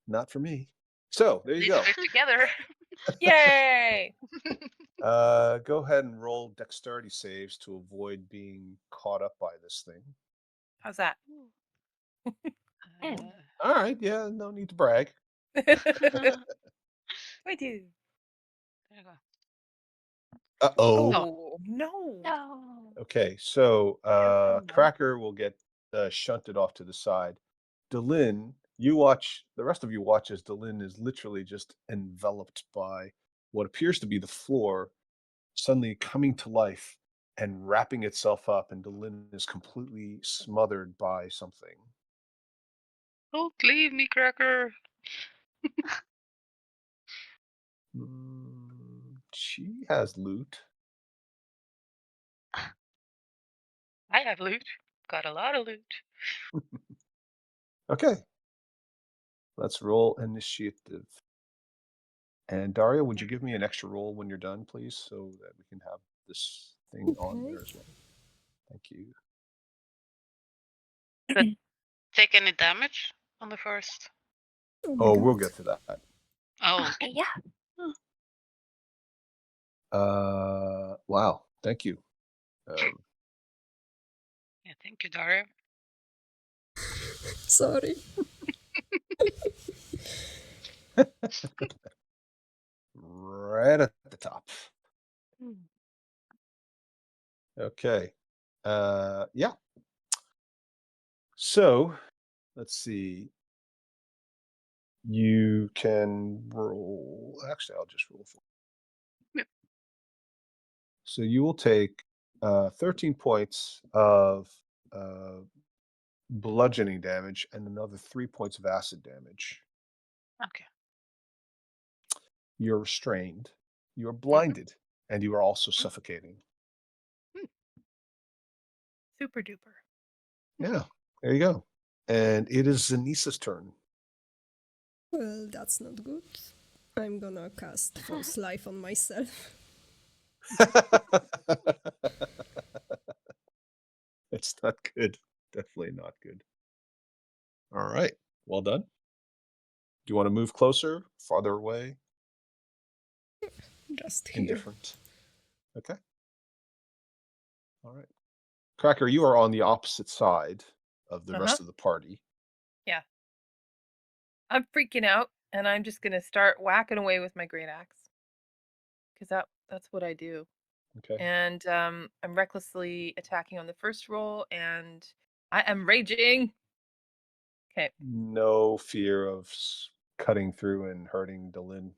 Not for me. So there you At least go. we're together. Yay! Go ahead and roll dexterity saves to avoid being caught up by this thing. How's that? Uh, All right, yeah, no need to brag. 22. there you go. Uh-oh. Oh, no. No. Okay, so Careful now. Cracker will get shunted off to the side. Delin, you watch, the rest of you watch as Delin is literally just enveloped by what appears to be the floor suddenly coming to life and wrapping itself up, and Delin is completely smothered by something. Don't leave me, Cracker. She has loot. I have loot. Got a lot of loot. Okay. Let's roll initiative. And Daria, would you give me an extra roll when you're done, please, so that we can have this thing on Okay. there as well? Thank you. Take any damage on the first? Oh my Oh, god. we'll get to that. Oh, Yeah. Wow. Thank you. yeah. Thank you, Daria. Sorry. Right at the top. Okay. Yeah. So let's see. You can roll. Actually, I'll just roll for. Yep. So you will take 13 points of bludgeoning damage and another 3 points of acid damage. Okay. You're restrained. You are blinded, and you are also suffocating. Super duper. Yeah. There you go. And it is Zanisa's turn. Well, that's not good. I'm gonna cast False Life on myself. It's not good. Definitely not good. All right. Well done. Do you want to move closer, farther away, Just here. indifferent? Okay. All right. Cracker, you are on the opposite side of the rest of the party. Yeah. I'm freaking out, and I'm just gonna start whacking away with my great axe. Because that's what I do. Okay. And I'm recklessly attacking on the first roll, and I am raging. Okay. No fear of cutting through and hurting Delin.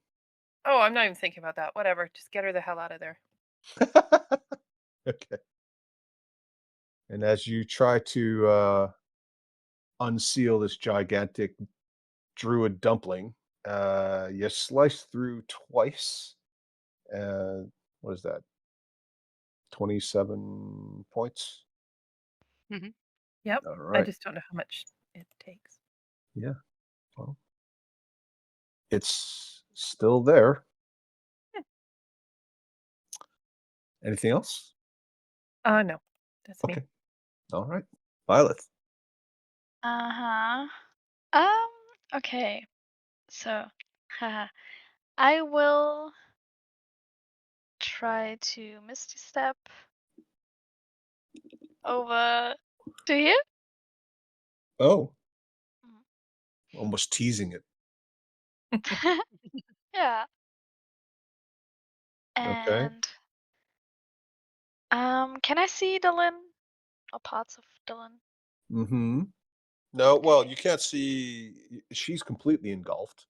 Oh, I'm not even thinking about that. Whatever. Just get her the hell out of there. Okay. And as you try to unseal this gigantic druid dumpling, you slice through twice. What is that? 27 points. Yep. All I right. just don't know how much it takes. Yeah. Well, it's still there. Anything else? No. That's me. Okay. All right. Violet. Uh-huh. Okay. So, haha. I will try to Misty Step over to here. Oh. Almost teasing it. Yeah. Okay. And can I see Dylan or parts of Dylan? Mm-hmm. No, well, you can't see. She's completely engulfed,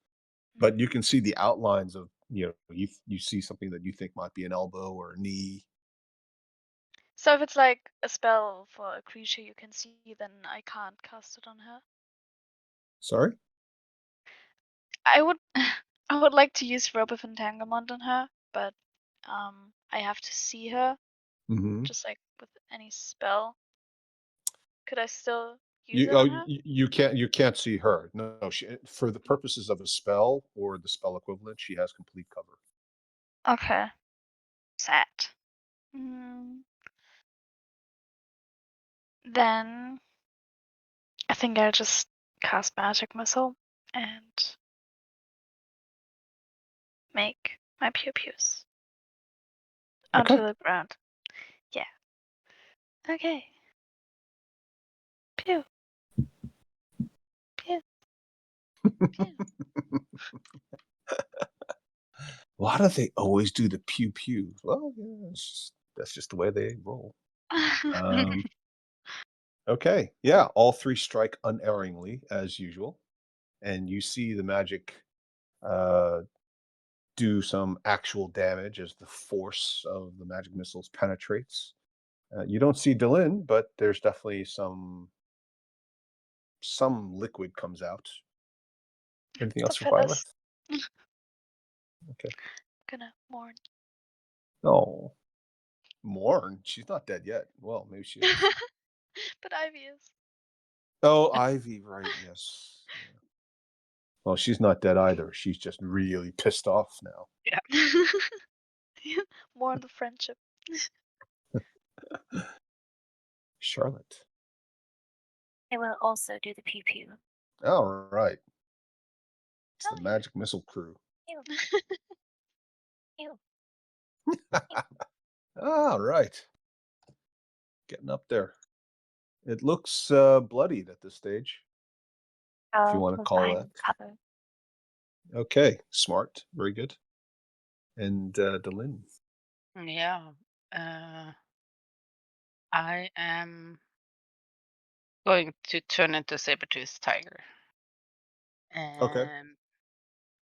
but you can see the outlines of, you see something that you think might be an elbow or a knee. So if it's like a spell for a creature you can see, then I can't cast it on her. Sorry? I would I would like to use Rope of Entanglement on her, but I have to see her, Mm-hmm. just like with any spell. Could I still use it on her? You can't see her. No, for the purposes of a spell or the spell equivalent, she has complete cover. Okay. Sad. Mm, then I think I'll just cast Magic Missile and make my pew pews onto Okay. the ground. Yeah. Okay. Pew. Pew. Pew. Why do they always do the pew pew? Well, yeah, that's just the way they roll. Um, okay, yeah, all three strike unerringly as usual, and you see the magic uh, do some actual damage as the force of the magic missiles penetrates. You don't see Delin, but there's definitely some liquid comes out. Anything else The for Violet? feathers. Okay. Gonna mourn. Oh, Morn. She's not dead yet. Well, maybe she is. But Ivy is. Oh, Ivy, right? Yes. Well, she's not dead either. She's just really pissed off now. More on the friendship. Charlotte. I will also do the pew pew. All right. It's Oh, the yeah. Magic Missile crew. Ew. Ew. All right. Getting up there. It looks bloodied at this stage, if you I'll want to move call behind that. cover. Okay, smart. Very good. And Delin. Yeah. I am going to turn into a saber-toothed tiger. Okay. And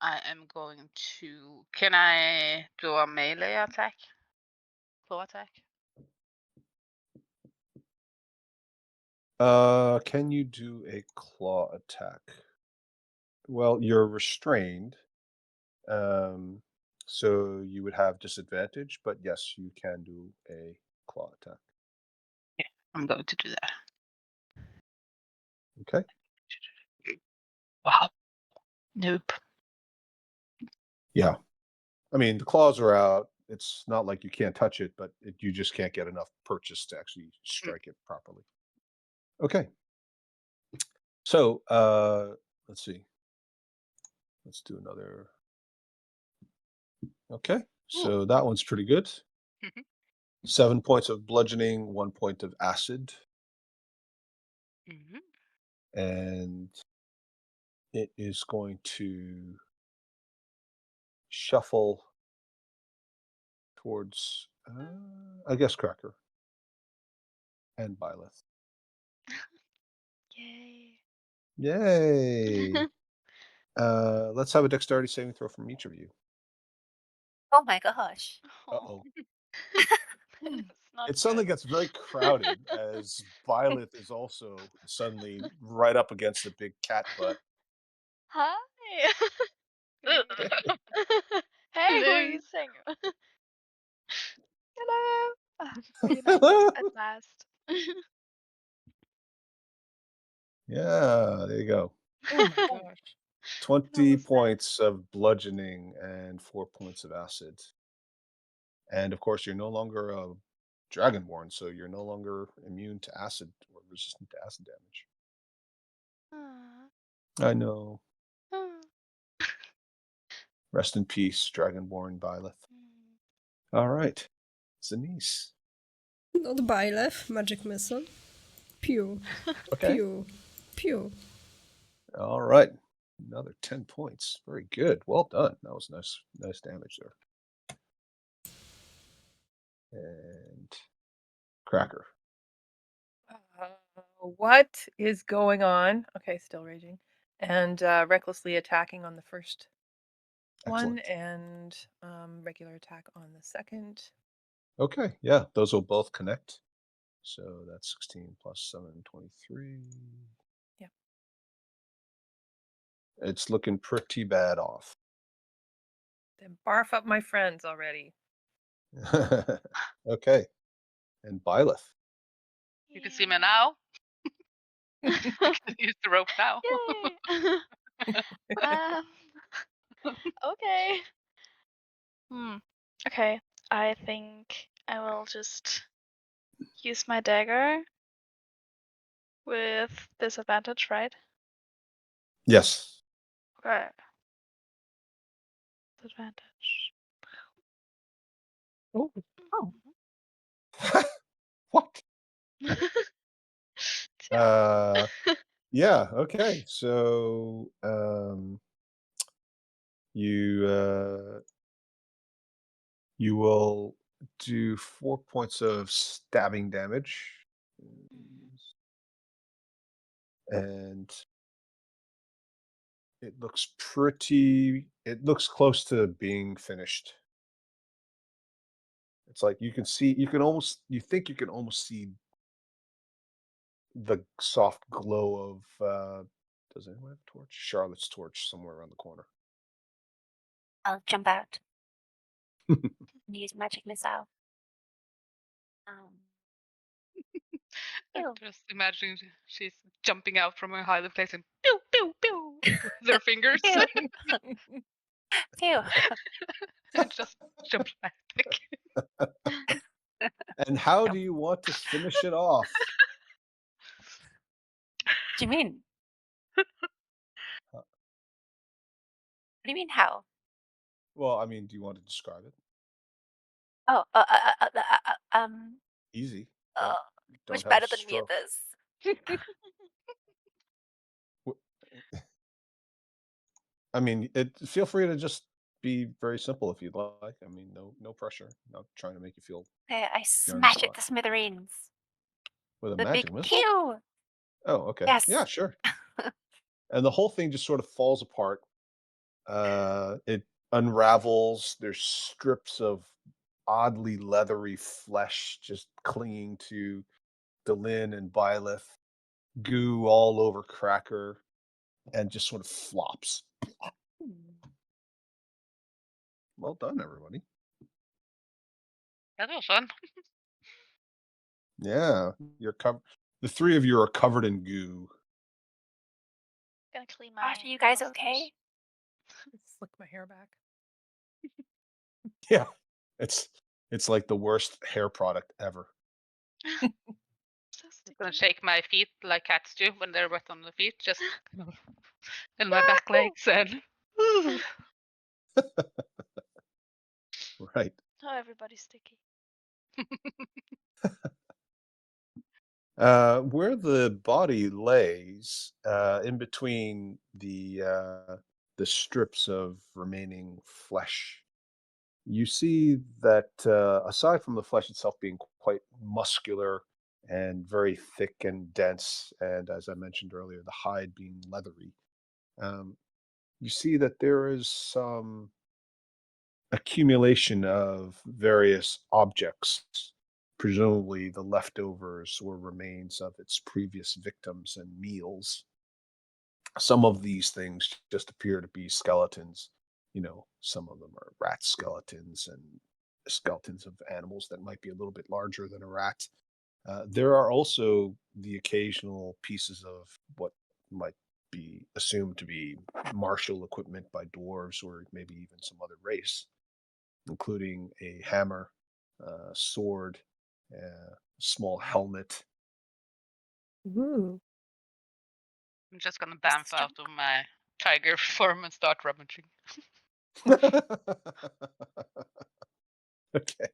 I am going to. Can I do a melee attack? Claw attack? Can you do a claw attack? Well, you're restrained, so you would have disadvantage, but yes, you can do a claw attack. I'm going to do that. Okay. Wow. Nope. Yeah. I mean, the claws are out. It's not like you can't touch it, but you just can't get enough purchase to actually strike it properly. Okay. So, let's see. Let's do another. Okay. So that one's pretty good. Mhm. 7 points of bludgeoning, 1 point of acid, Mhm. and it is going to shuffle towards, I guess, Cracker and Byleth. Yay. Yay! Let's have a dexterity saving throw from each of you. Oh my gosh. Uh-oh. It's not It suddenly good. gets very crowded as Byleth is also suddenly right up against the big cat butt. Hi. Ugh. Hey, who are Hello. you saying? Hello. You know, at last. Yeah, there you go. Oh my gosh. 20 Almost there. points of bludgeoning and 4 points of acid. And of course, you're no longer a dragonborn, so you're no longer immune to acid or resistant to acid damage. Aw. I know. Aw. Rest in peace, dragonborn Byleth. Mm. All right. Zanice. Not Byleth, magic missile. Pew, Okay. pew, pew. All right. Another 10 points. Very good. Well done. That was nice damage there. And Cracker. What is going on? Okay, still raging. And recklessly attacking on the first one Excellent. and regular attack on the second. Okay. Yeah, those will both connect. So that's 16 plus 7, 23. Yeah. It's looking pretty bad off. Then barf up my friends already. Okay. And Byleth. You can see me now. I can use the rope now. Yay. Okay. Okay. I think I will just use my dagger with disadvantage, right? Yes. Okay. Disadvantage. Oh. What? Yeah. Yeah, okay. So you will do 4 points of stabbing damage. And it looks close to being finished. It's like you think you can almost see the soft glow of does anyone have a torch? Charlotte's torch somewhere around the corner. I'll jump out and use magic missile. I'm Ew. just imagining she's jumping out from her hiding place and pew pew pew. their fingers. Phew. Just dramatic. And how Nope. do you want to finish it off? What do you mean? What do you mean how? Well, I mean, do you want to describe it? Oh, um, Easy. uh, Don't much have better than me at stroke. this. I mean, feel free to just be very simple if you'd like. I mean, no pressure. Not trying to make you feel I you're on the smash it spot. to smithereens. With a The magic big missile? pew. Oh, okay. Yes. Yeah, sure. And the whole thing just sort of falls apart. It unravels. There's strips of oddly leathery flesh just clinging to Delin and Byleth, goo all over Cracker, and just sort of flops. Well done, everybody. That was fun. Yeah, you're covered. The three of you are covered in goo. Gonna clean my. Gosh, are you guys mustache. okay? Slick my hair back. Yeah, it's like the worst hair product ever. So I'm gonna sticky. shake my feet like cats do when they're wet on the feet, just kind of in my back legs and Right. Oh, everybody's sticky. Where the body lays, in between the strips of remaining flesh, you see that aside from the flesh itself being quite muscular and very thick and dense, and as I mentioned earlier, the hide being leathery, um, you see that there is some accumulation of various objects, presumably the leftovers or remains of its previous victims and meals. Some of these things just appear to be skeletons. Some of them are rat skeletons and skeletons of animals that might be a little bit larger than a rat. There are also the occasional pieces of what might be assumed to be martial equipment by dwarves or maybe even some other race, including a hammer, sword, small helmet. Ooh. I'm just gonna bamf out of my tiger form and start rummaging. Okay.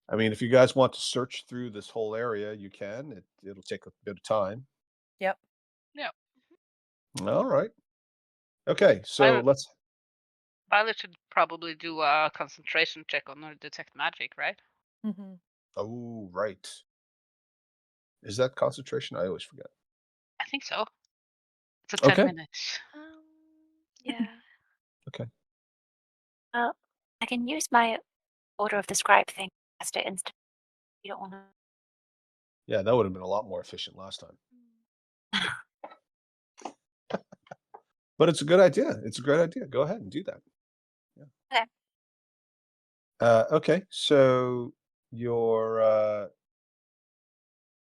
I mean, if you guys want to search through this whole area, you can. It'll take a bit of time. Yep. Yeah. All right. Okay, so let's. Violet should probably do a concentration check on her detect magic, right? Mm-hmm. Oh, right. Is that concentration? I always forget. I think so. It's a 10 Okay. minutes. Yeah. Okay. I can use my Order of the Scribe thing. Cast it instant. You don't want to. Yeah, that would have been a lot more efficient last time. But it's a good idea. It's a great idea. Go ahead and do that. Yeah. Okay. Okay, so you're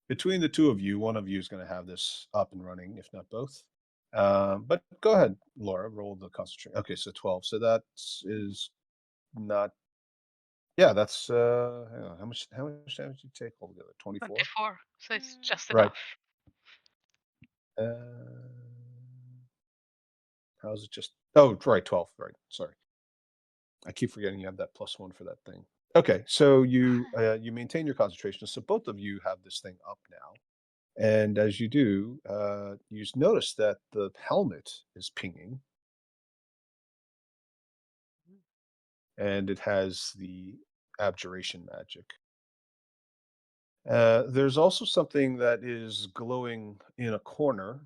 between the two of you, one of you is going to have this up and running, if not both. But go ahead, Laura, roll the concentration. Okay, so 12. So that is not. Yeah, that's hang on, how much damage did you take altogether? 24? 24, so it's just Right. enough. How's it just? Oh, right, 12. Right. Sorry. I keep forgetting you have that +1 for that thing. Okay, so you maintain your concentration. So both of you have this thing up now. And as you do, you notice that the helmet is pinging. And it has the abjuration magic. There's also something that is glowing in a corner.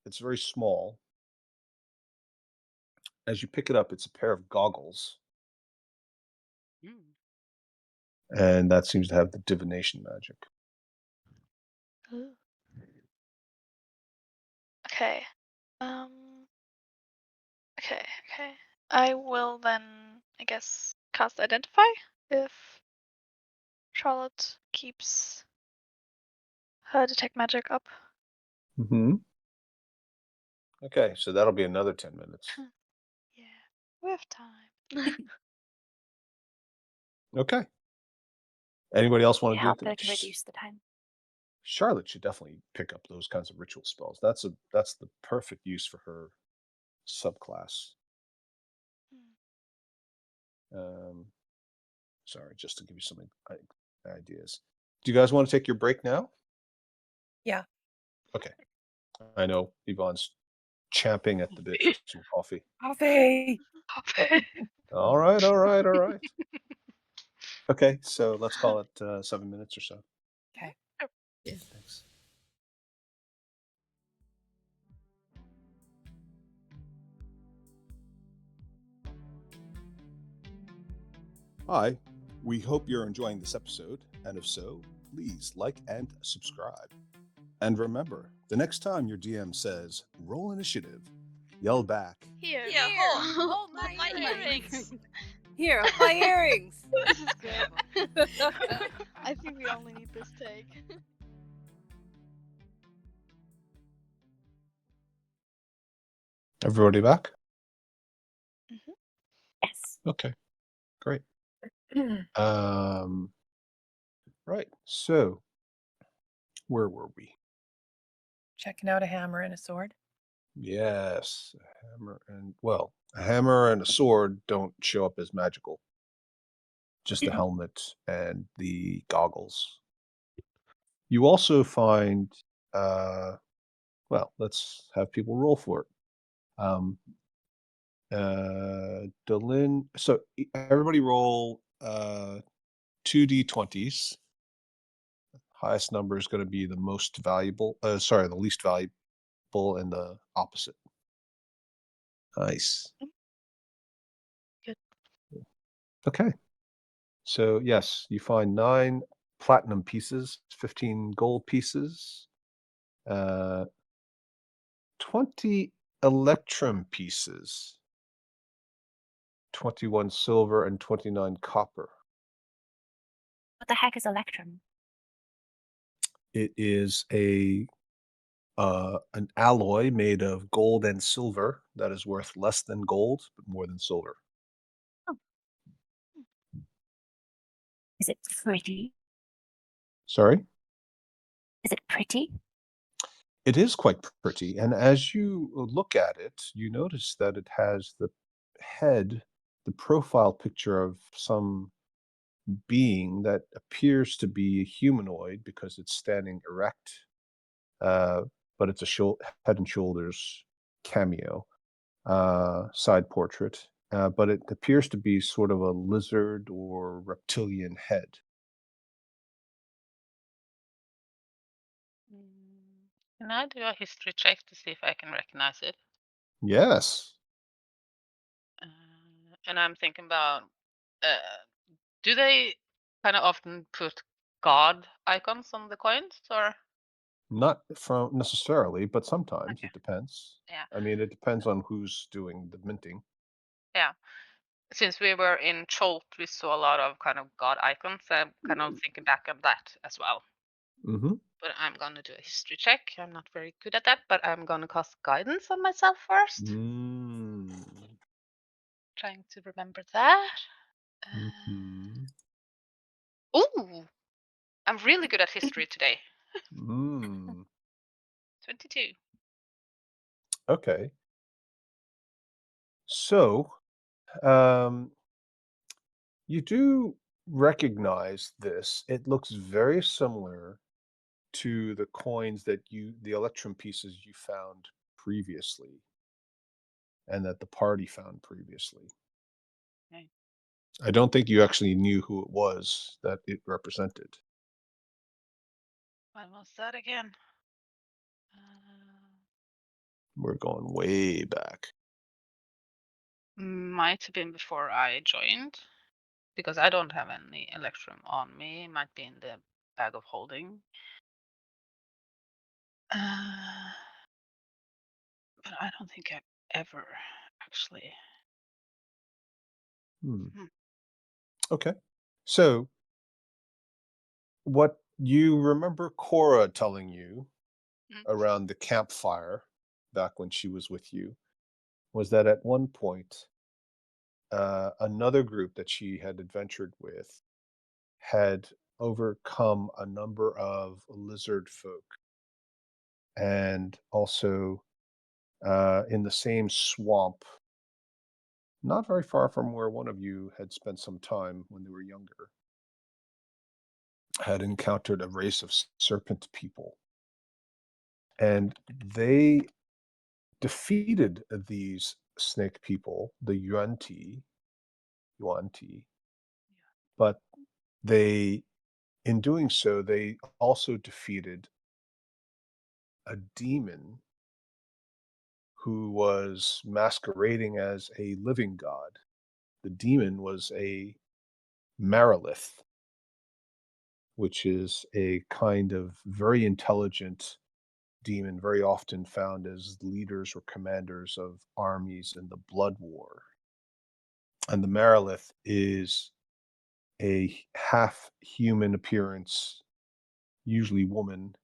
It's very small. As you pick it up, it's a pair of goggles, Mm. and that seems to have the divination magic. Ooh. Okay. Okay. I will then, I guess, cast Identify if Charlotte keeps her Detect Magic up. Mm-hmm. Okay, so that'll be another 10 minutes. Yeah, we have time. Okay. Anybody else want It to do help anything? to reduce the time. Charlotte should definitely pick up those kinds of ritual spells. That's the perfect use for her subclass. Um, sorry, just to give you some ideas. Do you guys want to take your break now? Yeah. Okay. I know Yvonne's champing at the bit for some coffee. Coffee. All right, all right, all right. Okay, so let's call it 7 minutes or so. Okay. Thanks. Hi, we hope you're enjoying this episode, and if so, please like and subscribe. And remember, the next time your DM says, roll initiative, yell back, Here, hold my earrings. Here, my earrings. This is good. I think we only need this take. Everybody back? Yes. Okay, great. Right, so where were we? Checking out a hammer and a sword. Yes, a hammer and a sword don't show up as magical. Just the helmet and the goggles. You also find, let's have people roll for it. Delin, so everybody roll 2d20s. Highest number is going to be the most valuable, the least valuable, and the opposite. Nice. Good. Okay. So yes, you find 9 platinum pieces, 15 gold pieces, 20 electrum pieces, 21 silver, and 29 copper. What the heck is Electrum? It is an alloy made of gold and silver that is worth less than gold, but more than silver. Is it pretty? Sorry? Is it pretty? It is quite pretty, and as you look at it, you notice that it has the profile picture of some being that appears to be a humanoid because it's standing erect, but it's a head and shoulders cameo, side portrait, but it appears to be sort of a lizard or reptilian head. Can I do a history check to see if I can recognize it? Yes. And I'm thinking about, do they kind of often put god icons on the coins, or? Not from necessarily, but sometimes Okay. it depends. Yeah. I mean, it depends on who's doing the minting. Yeah. Since we were in Cholt, we saw a lot of kind of god icons. I'm kind of thinking back on that as well. Mm-hmm. But I'm gonna do a history check. I'm not very good at that, but I'm gonna cast guidance on myself first. Trying to remember that. Mm-hmm. Ooh, I'm really good at history today. Mm. 22. Okay. So, you do recognize this. It looks very similar to the coins the electrum pieces you found previously, and that the party found previously. Okay. I don't think you actually knew who it was that it represented. When was that again? We're going way back. Might have been before I joined, because I don't have any electrum on me. It might be in the bag of holding. But I don't think I've ever actually. Hmm. Hmm. Okay. So, what you remember Cora telling you Mm. around the campfire back when she was with you was that at one point, another group that she had adventured with had overcome a number of lizard folk, and also in the same swamp, not very far from where one of you had spent some time when they were younger, had encountered a race of serpent people. And they defeated these snake people, the Yuan-Ti, but they, in doing so, they also defeated a demon who was masquerading as a living god. The demon was a Marilith, which is a kind of very intelligent demon, very often found as leaders or commanders of armies in the Blood War. And the Marilith is a half human appearance, usually woman,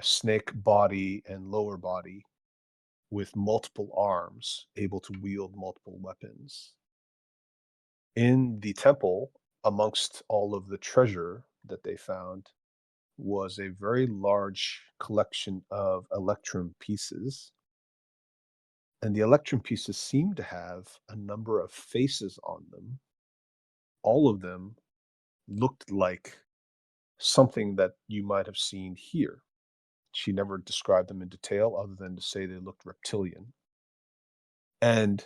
snake body and lower body, with multiple arms, able to wield multiple weapons. In the temple, amongst all of the treasure that they found, was a very large collection of electrum pieces. And the electrum pieces seemed to have a number of faces on them. All of them looked like something that you might have seen here. She never described them in detail other than to say they looked reptilian. And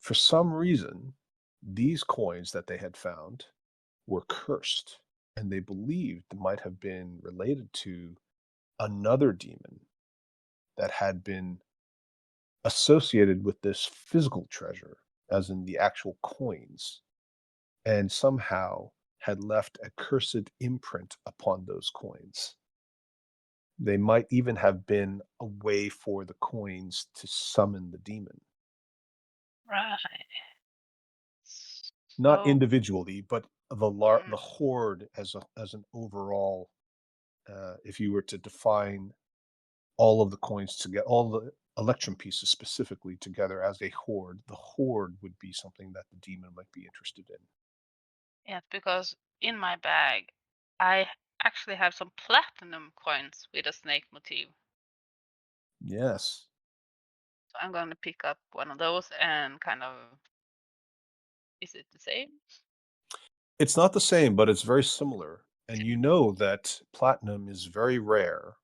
for some reason, these coins that they had found were cursed, and they believed might have been related to another demon that had been associated with this physical treasure, as in the actual coins, and somehow had left a cursed imprint upon those coins. They might even have been a way for the coins to summon the demon. Right. Not So, individually, but mm, the horde as an overall. If you were to define all of the coins together, all the electrum pieces specifically together as a horde, the horde would be something that the demon might be interested in. yeah, because in my bag, I actually have some platinum coins with a snake motif. Yes. So I'm going to pick up one of those and kind of, is it the same? It's not the same, but it's very similar. And you know that platinum is very rare.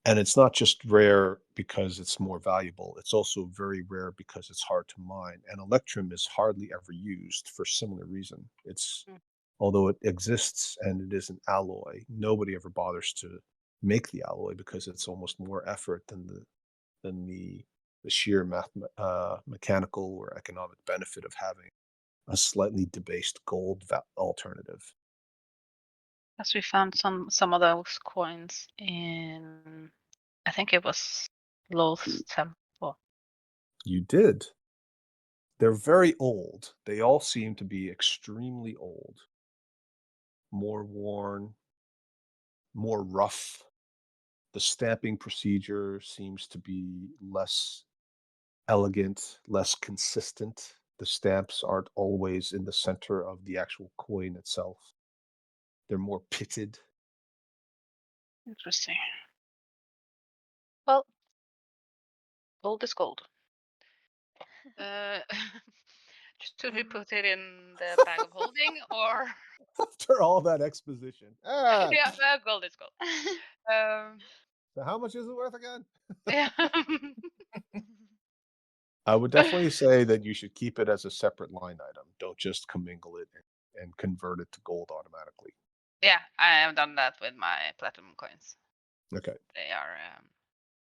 And it's not just rare because it's more valuable, it's also very rare because it's hard to mine. And electrum is hardly ever used for similar reason. It's Mm. although it exists and it is an alloy, nobody ever bothers to make the alloy because it's almost more effort than the sheer mechanical or economic benefit of having a slightly debased gold alternative. As we found some of those coins in, I think it was Loth's temple. You did. They're very old. They all seem to be extremely old, more worn, more rough. The stamping procedure seems to be less elegant, less consistent. The stamps aren't always in the center of the actual coin itself. They're more pitted. Interesting. Well, gold is gold. Uh, should we put it in the bag of holding or? After all that exposition. Yeah, gold is gold. Um, So how much is it worth again? yeah. I would definitely say that you should keep it as a separate line item. Don't just commingle it and convert it to gold automatically. Yeah, I have done that with my platinum coins. Okay. They are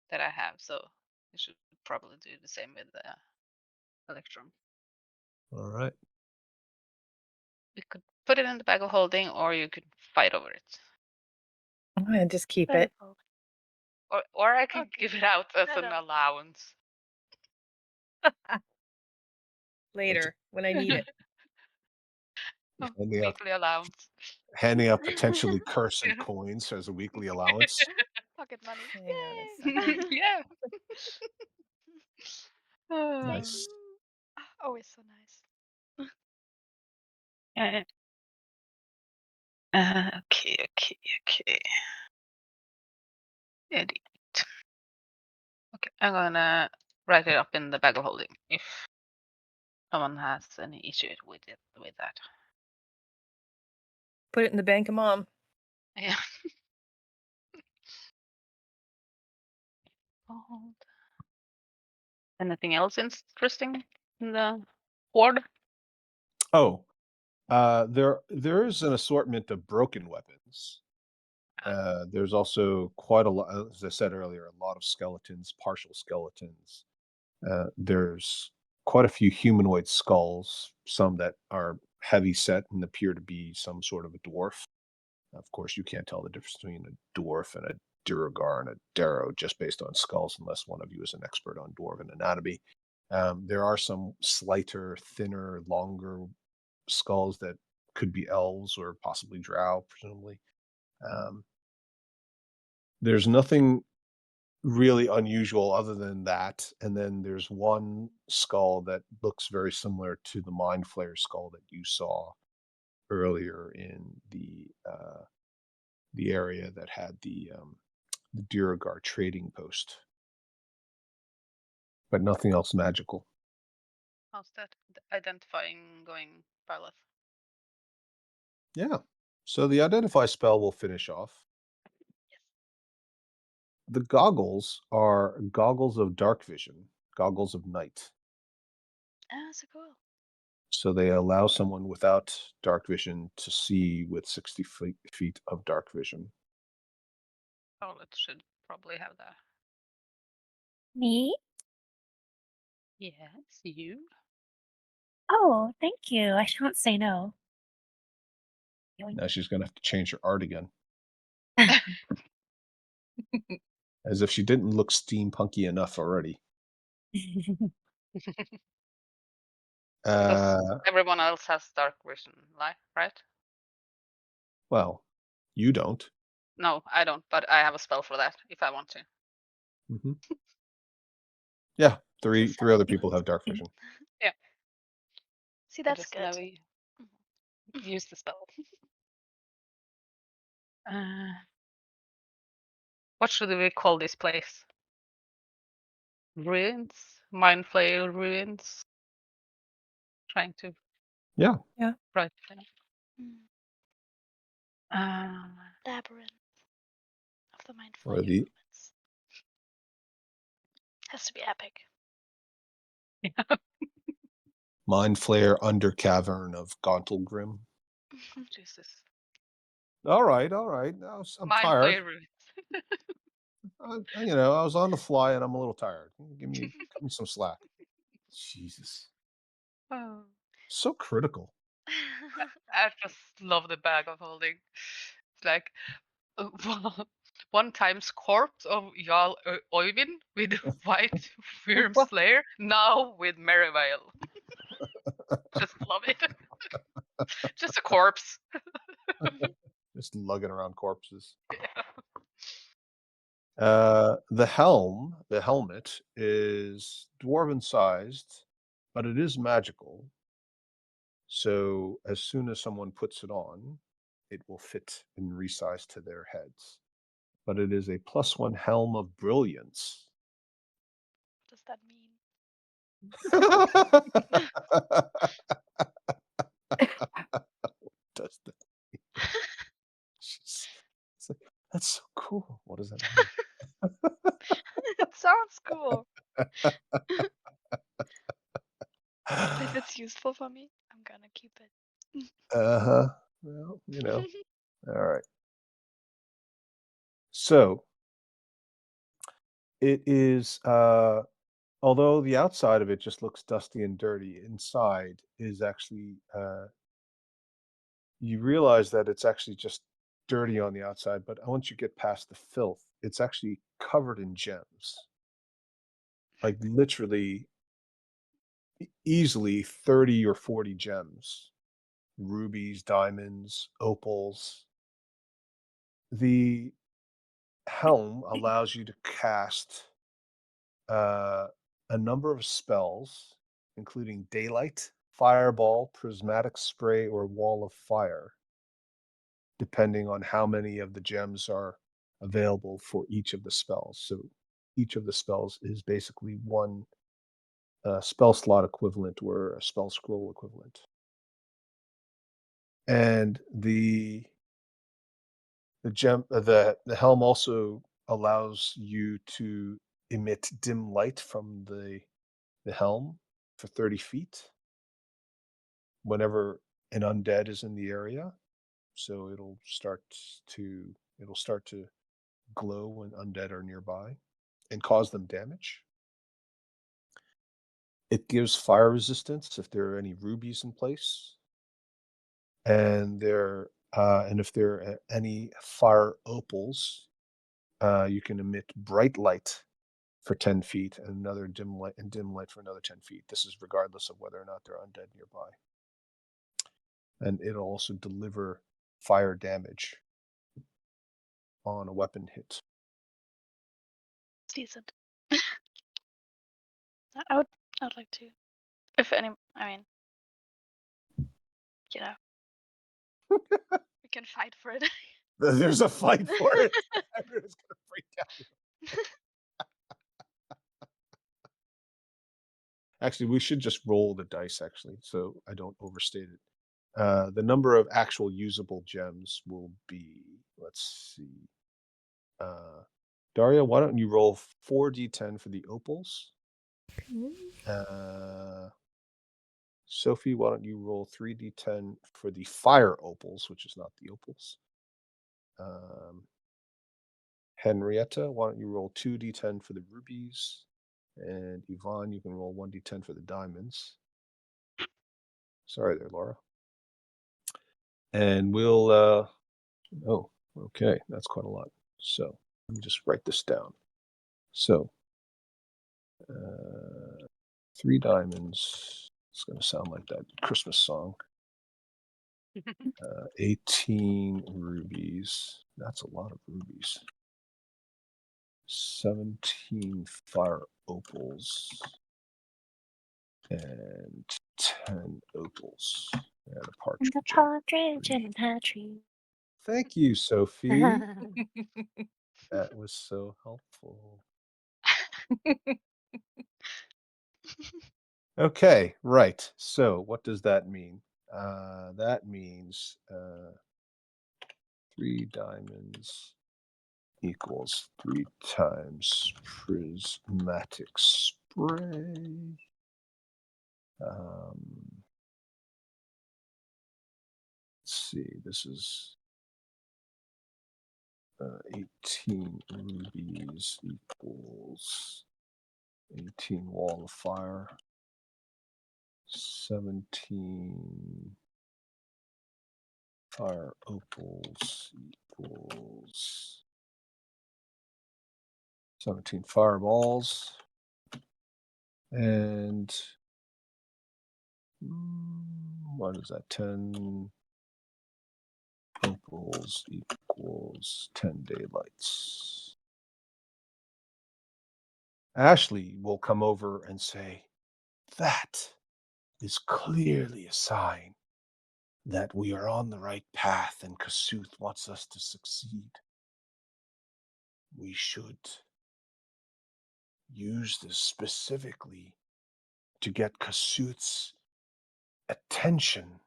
that I have, so you should probably do the same with the electrum. All right. We could put it in the bag of holding, or you could fight over it, I'm gonna just keep Bag it. of holding. or I can Okay. give it out as Shut an up. allowance. Later when I need it. Handing out Weekly allowance. handing out potentially cursed Yeah. coins as a weekly allowance. Pocket money. Hang on a Yay! second. Yeah. Nice. Always so nice. Okay. Edit. Okay, I'm gonna write it up in the bag of holding if someone has any issue with that. Put it in the bank of mom. Yeah. Hold. Anything else interesting in the hoard? Oh, there is an assortment of broken weapons. There's also quite a lot, as I said earlier, a lot of skeletons, partial skeletons. There's quite a few humanoid skulls, some that are heavy set and appear to be some sort of a dwarf. Of course, you can't tell the difference between a dwarf and a Duergar and a Darrow just based on skulls, unless one of you is an expert on dwarven anatomy. There are some slighter, thinner, longer skulls that could be elves or possibly drow, presumably. Um, there's nothing really unusual other than that. And then there's one skull that looks very similar to the Mind Flayer skull that you saw earlier in the area that had the Duergar trading post, but nothing else magical. How's that identifying going, Byleth? Yeah. So the identify spell will finish off. Yes. The goggles are goggles of dark vision, goggles of night. Oh, so cool. So they allow someone without dark vision to see with 60 feet of dark vision. Charlotte should probably have that. Me? Yes, you. Oh, thank you. I shan't say no. Yoink. Now she's going to have to change her art again. As if she didn't look steampunky enough already. Because everyone else has dark vision, right? Well, you don't. No, I don't, but I have a spell for that if I want to. Hmm. Yeah, three Just other people have dark vision. See, I that's just good. never use the spell. What should we call this place? Ruins? Mind Flayer ruins? Trying to Yeah. write it Mm. down. Labyrinth of the Mind Or Flayer the ruins. Has to be epic. Mind Flayer under cavern of Gauntlgrim. Jesus. All right. Now I'm Mind tired. Flayer ruins. I was on the fly and I'm a little tired. Give me some slack. Jesus. Oh. So critical. I just love the bag of holding. It's like one time's corpse of Jarl Oyvind with White Worm Slayer, now with Merivale. Just love it. Just a corpse. Just lugging around corpses. Yeah. The helmet is dwarven sized, but it is magical. So as soon as someone puts it on, it will fit and resize to their heads. But it is a +1 helm of brilliance. What does that mean? Does that mean? Jeez. It's like, that's so cool. What does that mean? It sounds cool. If it's useful for me, I'm gonna keep it. Uh-huh. Well, all right. So it is although the outside of it just looks dusty and dirty, inside is actually you realize that it's actually just dirty on the outside, but once you get past the filth, it's actually covered in gems. Like literally easily 30 or 40 gems. Rubies, diamonds, opals. The helm allows you to cast a number of spells, including daylight, fireball, prismatic spray, or wall of fire, depending on how many of the gems are available for each of the spells. So each of the spells is basically one spell slot equivalent or a spell scroll equivalent. And the helm also allows you to emit dim light from the helm for 30 feet whenever an undead is in the area. So it'll start to glow when undead are nearby and cause them damage. It gives fire resistance if there are any rubies in place. And if there are any fire opals, you can emit bright light for 10 feet and another dim light for another 10 feet. This is regardless of whether or not there are undead nearby. And it'll also deliver fire damage on a weapon hit. It's decent. I would like to. If any, I mean, you know, we can fight for it. There's a fight for it. Everyone's gonna break down. Actually, we should just roll the dice, actually, so I don't overstate it. The number of actual usable gems will be, let's see. Daria, why don't you roll 4d10 for the opals? Sophie, why don't you roll 3d10 for the fire opals, which is not the opals? Henrietta, why don't you roll 2d10 for the rubies? And Yvonne, you can roll 1d10 for the diamonds. Sorry there, Laura. And we'll, oh, okay, that's quite a lot. So let me just write this down. So, 3 diamonds. It's going to sound like that Christmas song. 18 rubies. That's a lot of rubies. 17 fire opals. And 10 opals. And a partridge. The partridge in the tree. Thank you, Sophie. That was so helpful. Okay, right. So what does that mean? That means 3 diamonds equals 3 times prismatic spray. Let's see, this is 18 rubies equals 18 wall of fire. 17 fire opals equals 17 fireballs. And what is that? 10 opals equals 10 daylights. Ashley will come over and say, that is clearly a sign that we are on the right path and Kasuth wants us to succeed. We should use this specifically to get Kasuth's attention.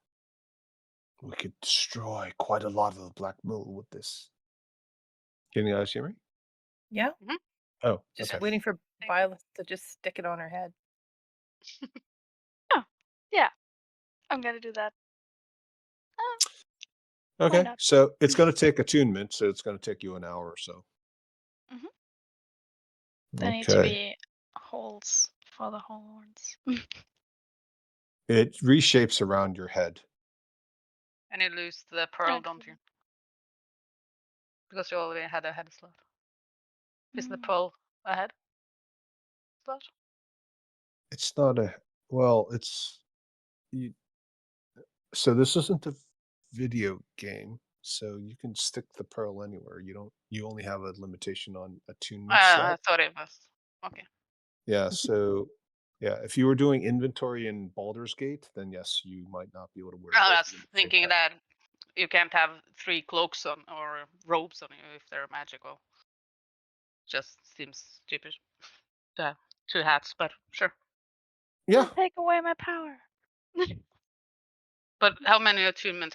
We could destroy quite a lot of the Black Mill with this. Can you guys hear me? Yeah. Mhm. Oh, Just okay. waiting for Violet to just stick it on her head. Oh, yeah. I'm gonna do that. Okay, not? so it's going to take attunement, so it's going to take you an hour or so. Mhm. There need to Okay. be holes for the horns. It reshapes around your head. And you lose the pearl, Okay. don't you? Because you already had a head slot. Isn't the Mm. pearl a head slot? It's not a, well, it's, so this isn't a video game, so you can stick the pearl anywhere. You only have a limitation on attunement I slot. thought it was okay. Yeah, so yeah, if you were doing inventory in Baldur's Gate, then yes, you might not be able to wear I both was of them at the same thinking time. that you can't have 3 cloaks on or robes on you if they're magical. Just seems stupid to have 2 hats, but sure. Yeah, Don't take away my power. But how many attunement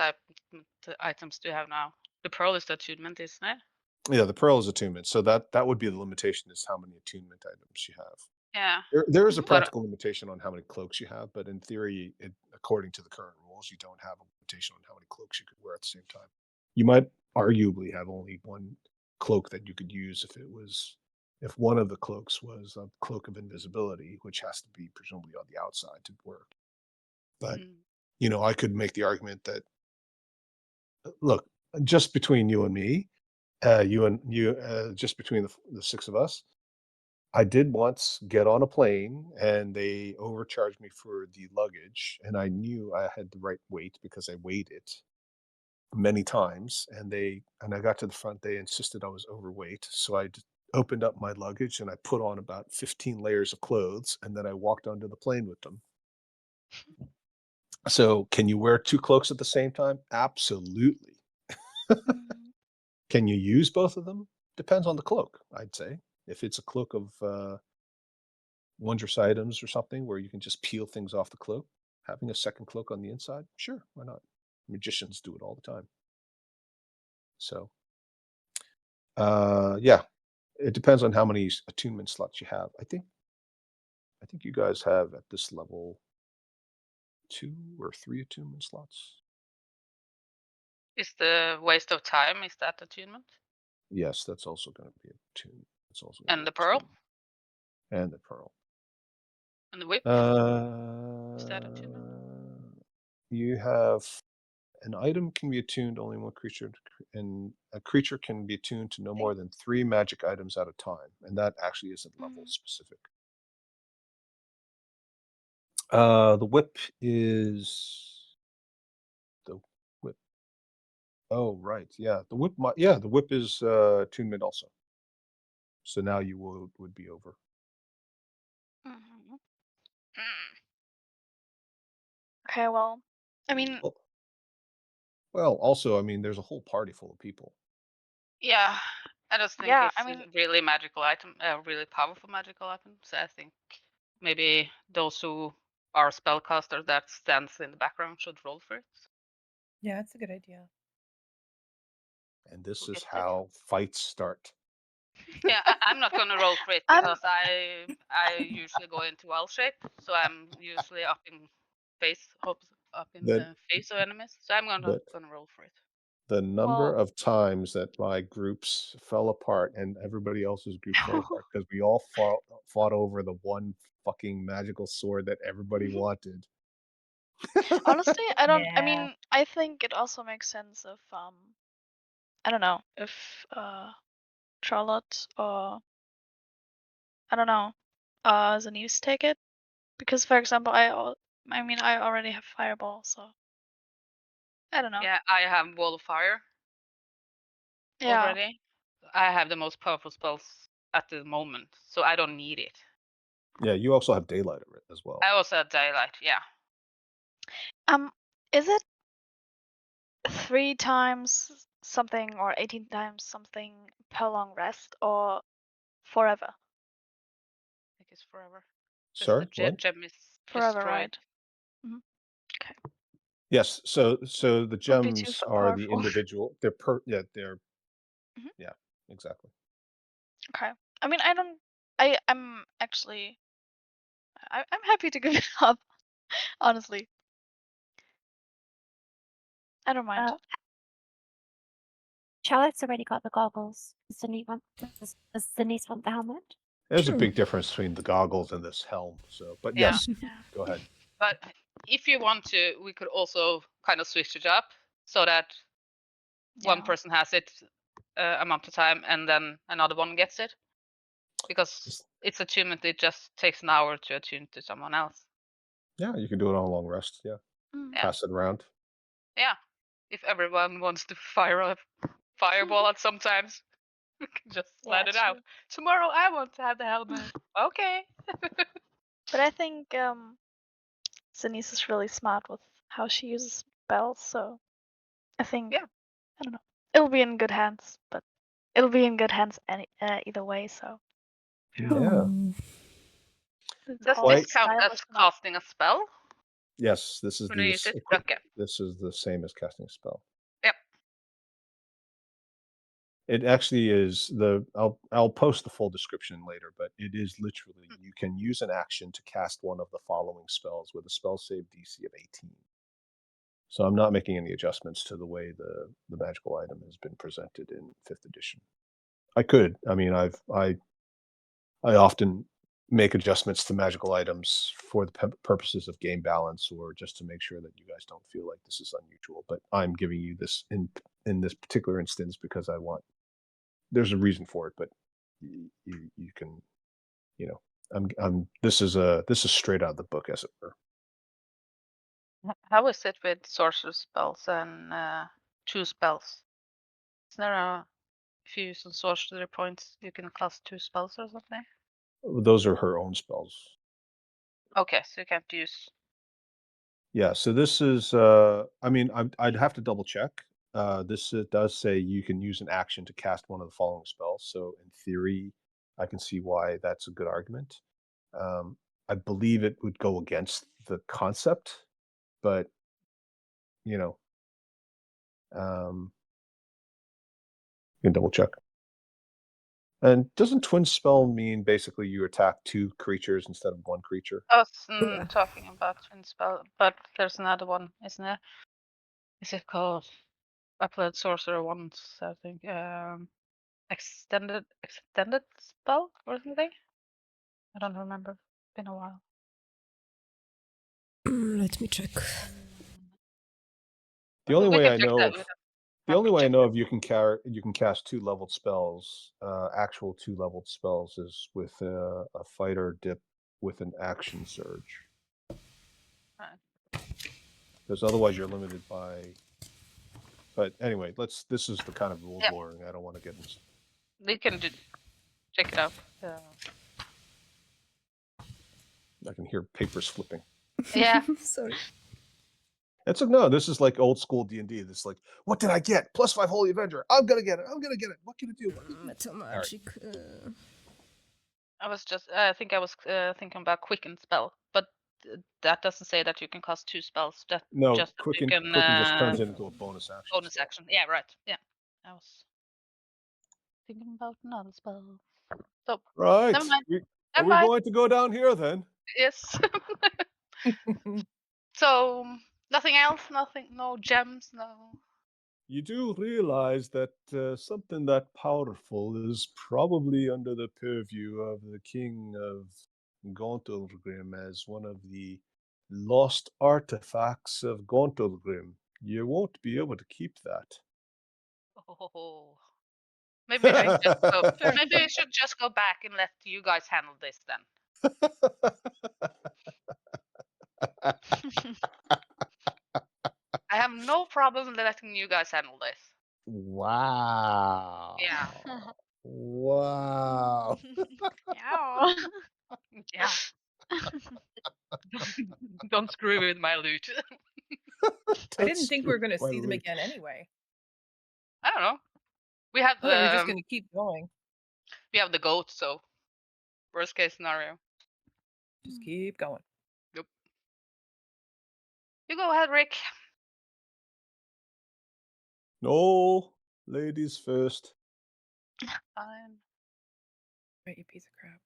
items do you have now? The pearl is the attunement, isn't it? yeah, the pearl is attunement, so that would be the limitation is how many attunement items you have. Yeah. There is a Mhm. But practical limitation on how many cloaks you have, but in theory, according to the current rules, you don't have a limitation on how many cloaks you could wear at the same time. You might arguably have only one cloak that you could use if one of the cloaks was a cloak of invisibility, which has to be presumably on the outside to work. But mm, I could make the argument that look, just between you and me, just between the six of us, I did once get on a plane and they overcharged me for the luggage, and I knew I had the right weight because I weighed it many times, and I got to the front, they insisted I was overweight, so opened up my luggage and I put on about 15 layers of clothes, and then I walked onto the plane with them. So, can you wear 2 cloaks at the same time? Absolutely. Mm. Can you use both of them? Depends on the cloak, I'd say. If it's a cloak of, wondrous items or something where you can just peel things off the cloak, having a second cloak on the inside, sure, why not? Magicians do it all the time. So, yeah, it depends on how many attunement slots you have. I think you guys have at this level 2 or 3 attunement slots. is the waste of time, is that attunement? Yes, that's also gonna be a tune. It's also gonna And be the a pearl? tune. And the pearl. And the whip? Is that attunement? You have an item can be attuned to only one creature, and a creature can be attuned to no more than 3 magic items at a time, and that actually isn't level specific. The whip is the whip. Oh, right. Yeah, the whip is attunement also. So now you would be over. Mhm. Mm. Okay, well, I mean, Well, well, also, I mean, there's a whole party full of people. Yeah, I just think yeah, it's I mean, a really magical item, a really powerful magical item. So I think maybe those who are spellcaster that stands in the background should roll for it. Yeah, that's a good idea. And this Who is gets it? how fights start. Yeah, I'm not gonna roll for it I'm because I usually go into wild shape, so I'm usually up in up in Then the face of enemies. So I'm gonna but gonna roll for it. the number well, of times that my groups fell apart and everybody else's group fell apart because we all fought over the one fucking magical sword that everybody Mhm. wanted. honestly, I don't. I Yeah. mean, I think it also makes sense if I don't know if Charlotte or I don't know Zanise take it because, for example, I mean, I already have Fireball, so I don't know. Yeah, I have wall of fire Yeah. already. I have the most powerful spells at the moment, so I don't need it. Yeah, you also have daylight as well. I also have daylight. Yeah. Is it 3 times something or 18 times something per long rest or forever? I think it's forever. Because the Sorry, what? gem is Forever, destroyed. right? Hmm. Okay. Yes, so the Don't be too gems are the powerful. individual. They're Mhm. yeah, exactly. Okay. I mean, I don't. I'm actually. I'm happy to give it up. Honestly, I don't mind. Uh, Charlotte's already got the goggles. Does Denise want the helmet? There's a Sure. big difference between the goggles and this helm. So, but Yeah. yes, Yeah. go ahead. But if you want to, we could also kind of switch it up so that one Yeah. person has it amount of time and then another one gets it. Because Just- it's attunement, it just takes an hour to attune to someone else. Yeah, you can do it on a long rest. Yeah, Mm. Yeah. pass it around. Yeah. if everyone wants to fire a fireball at sometimes, we can just let it out. true. Tomorrow I want to have the helmet. Okay. But I think Zenise is really smart with how she uses spells, so I think Yeah. I don't know. It'll be in good hands, but it'll be in good hands either way. So Yeah. it's Does all this Quite. count style as or not. casting a spell? Yes, this is When you use the it? Okay. this is the same as casting a spell. Yep. It actually is the I'll post the full description later, but it is literally you can use an action to cast one of the following spells with a spell save DC of 18. So I'm not making any adjustments to the way the magical item has been presented in 5th edition. I could. I mean, I often make adjustments to magical items for the purposes of game balance or just to make sure that you guys don't feel like this is unusual. But I'm giving you this in this particular instance because I want. There's a reason for it, but you can, you know, this is straight out of the book, as it were. How is it with sorcerer spells and two spells? Is there a if you use some sorcery points, you can cast two spells or something? Those are her own spells. Okay, so you can't use. Yeah, so this is, I mean, I'd have to double check. This does say you can use an action to cast one of the following spells. So in theory, I can see why that's a good argument. I believe it would go against the concept, but you know, you can double check. And doesn't twin spell mean basically you attack two creatures instead of one creature? I was Yeah. talking about twin spell, but there's another one, isn't there? Is it called? I played sorcerer once, I think. Extended spell or something. I don't remember. It's been a while. Let me check. The only We way can I check know that. of We don't the have only to way I check know that. of you can cast two leveled spells, actual two leveled spells, is with a fighter dip with an action surge. Right. Because otherwise you're limited by. But anyway, this is the kind of rule Yep. blurring I don't want to get into. We can check it out. I can hear papers flipping. Yeah. Sorry. It's like, no, this is like old school D&D. This is like, what did I get? +5 Holy Avenger. I'm gonna get it. I'm gonna get it. What can it do? Meta magic. I was just. I think I was thinking about quicken spell, but that doesn't say that you can cast two spells. That No, just that you quicken can just turns it into a bonus action. bonus spell. action. Yeah, right. Yeah, I was thinking about another spell. So Right. never mind. Are Never we mind. going to go down here then? Yes. So nothing else. Nothing. No gems. No. You do realize that something that powerful is probably under the purview of the king of Gauntlgrim as one of the lost artifacts of Gauntlgrim. You won't be able to keep that. Oh. Maybe I should just go. Fair. Maybe I should just go back and let you guys handle this then. I have no problem letting you guys handle this. Wow. Yeah. Wow. Meow. Yeah. Don't screw with my loot. I didn't think we were going to see them Loot. again anyway. I don't know. We have I thought we were just the going to keep going. we have the goat, so worst case scenario. Just keep going. You go ahead, Rick. No, ladies first. Fine. Right, you piece of crap.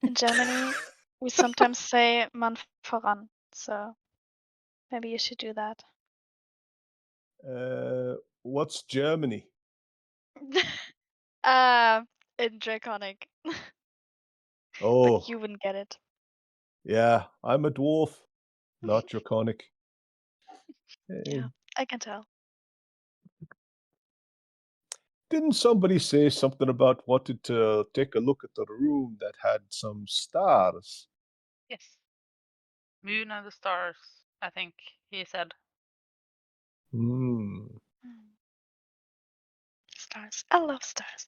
In Germany, we sometimes say "man voran," so maybe you should do that. What's Germany? In Draconic, Oh, but you wouldn't get it. yeah, I'm a dwarf, not draconic. Yeah, I can tell. Didn't somebody say something about wanting to take a look at the room that had some stars? Yes. Moon and the stars, I think he said. Hmm. Mm. Stars. I love stars.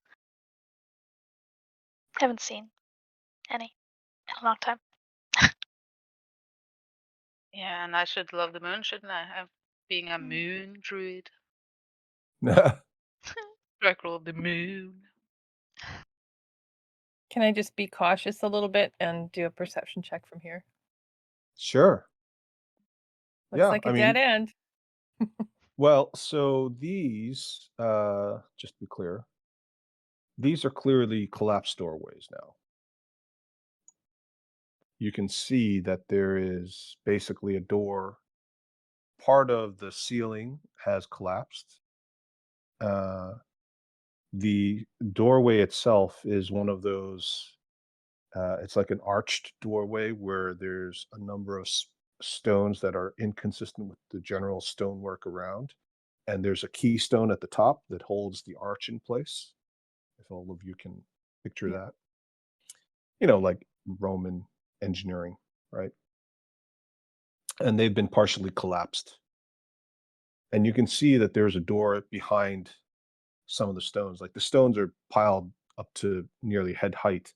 Haven't seen any in a long time. Yeah, and I should love the moon, shouldn't I? Being a Mm. moon druid. Sure. Director of the moon. Can I just be cautious a little bit and do a perception check from here? Looks Yeah, like I a dead mean, end. well, so these, just to be clear, these are clearly collapsed doorways now. You can see that there is basically a door. Part of the ceiling has collapsed. Uh, the doorway itself is one of those. It's like an arched doorway where there's a number of stones that are inconsistent with the general stonework around, and there's a keystone at the top that holds the arch in place. If all of you can picture Yeah. that, like Roman engineering, right? And they've been partially collapsed. And you can see that there's a door behind some of the stones. Like the stones are piled up to nearly head height,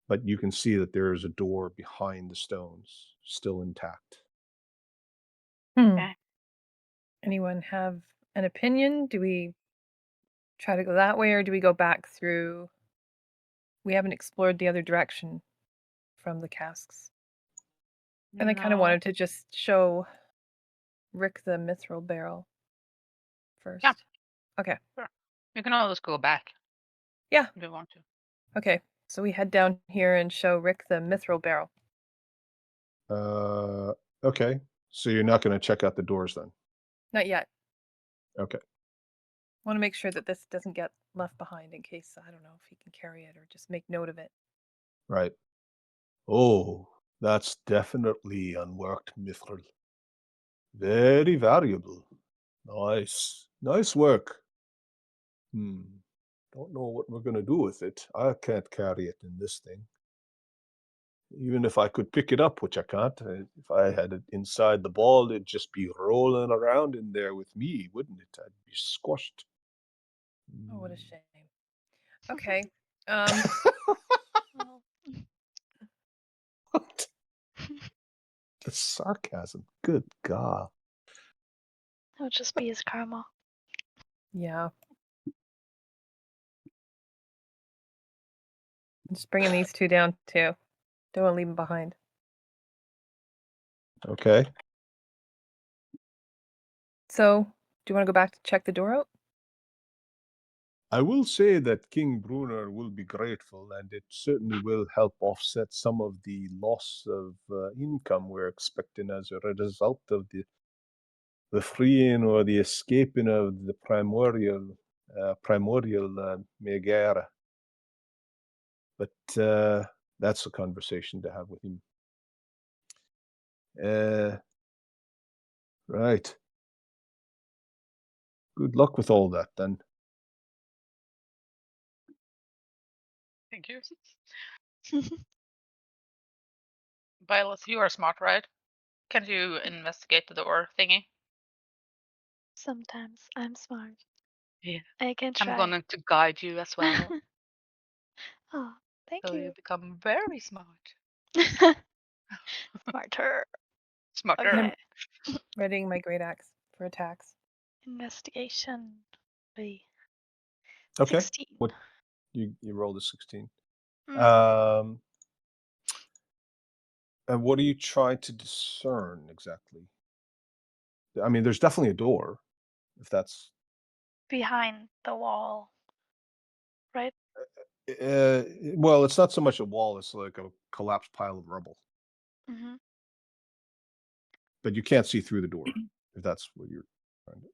but you can see that there is a door behind the stones still intact. Hmm. Okay. Anyone have an opinion? Do we try to go that way or do we go back through? We haven't explored the other direction from the casks. And I kind of No. wanted to just show Rick the mithril barrel first. Yeah. Okay. Sure. You can always go back Yeah. if you want to. Okay. So we head down here and show Rick the mithril barrel. Uh, okay. So you're not going to check out the doors then? Not yet. Okay. Want to make sure that this doesn't get left behind in case, I don't know if he can carry it or just make note of it. Right. Oh, that's definitely unworked mithril. Very valuable. Nice. Nice work. Don't know what we're going to do with it. I can't carry it in this thing. Even if I could pick it up, which I can't. If I had it inside the ball, it'd just be rolling around in there with me, wouldn't it? I'd be squashed. Oh, what a Mm. shame. Okay. Well, What? The sarcasm. Good God. it would just be his karma. Yeah. I'm just bringing these two down too. Don't want to leave them behind. Okay. So, do you want to go back to check the door out? I will say that King Brunner will be grateful, and it certainly will help offset some of the loss of income we're expecting as a result of the freeing or the escaping of the primordial Megara. But that's a conversation to have with him. Right. Good luck with all that then. Thank you. Violet, you are smart, right? Can you investigate the door thingy? Sometimes I'm smart. Yeah. I can try. I'm going to guide you as well. Oh, thank So you you. become very smart. Smarter. Smarter. Okay. Readying my great axe for attacks. Investigation. Be Okay. 16. What you rolled a 16. Mhm. And what are you trying to discern exactly? I mean, there's definitely a door, if that's Behind the wall, right? well, it's not so much a wall, it's like a collapsed pile of rubble. Mm-hmm. But you can't see through the door, if that's what you're trying to.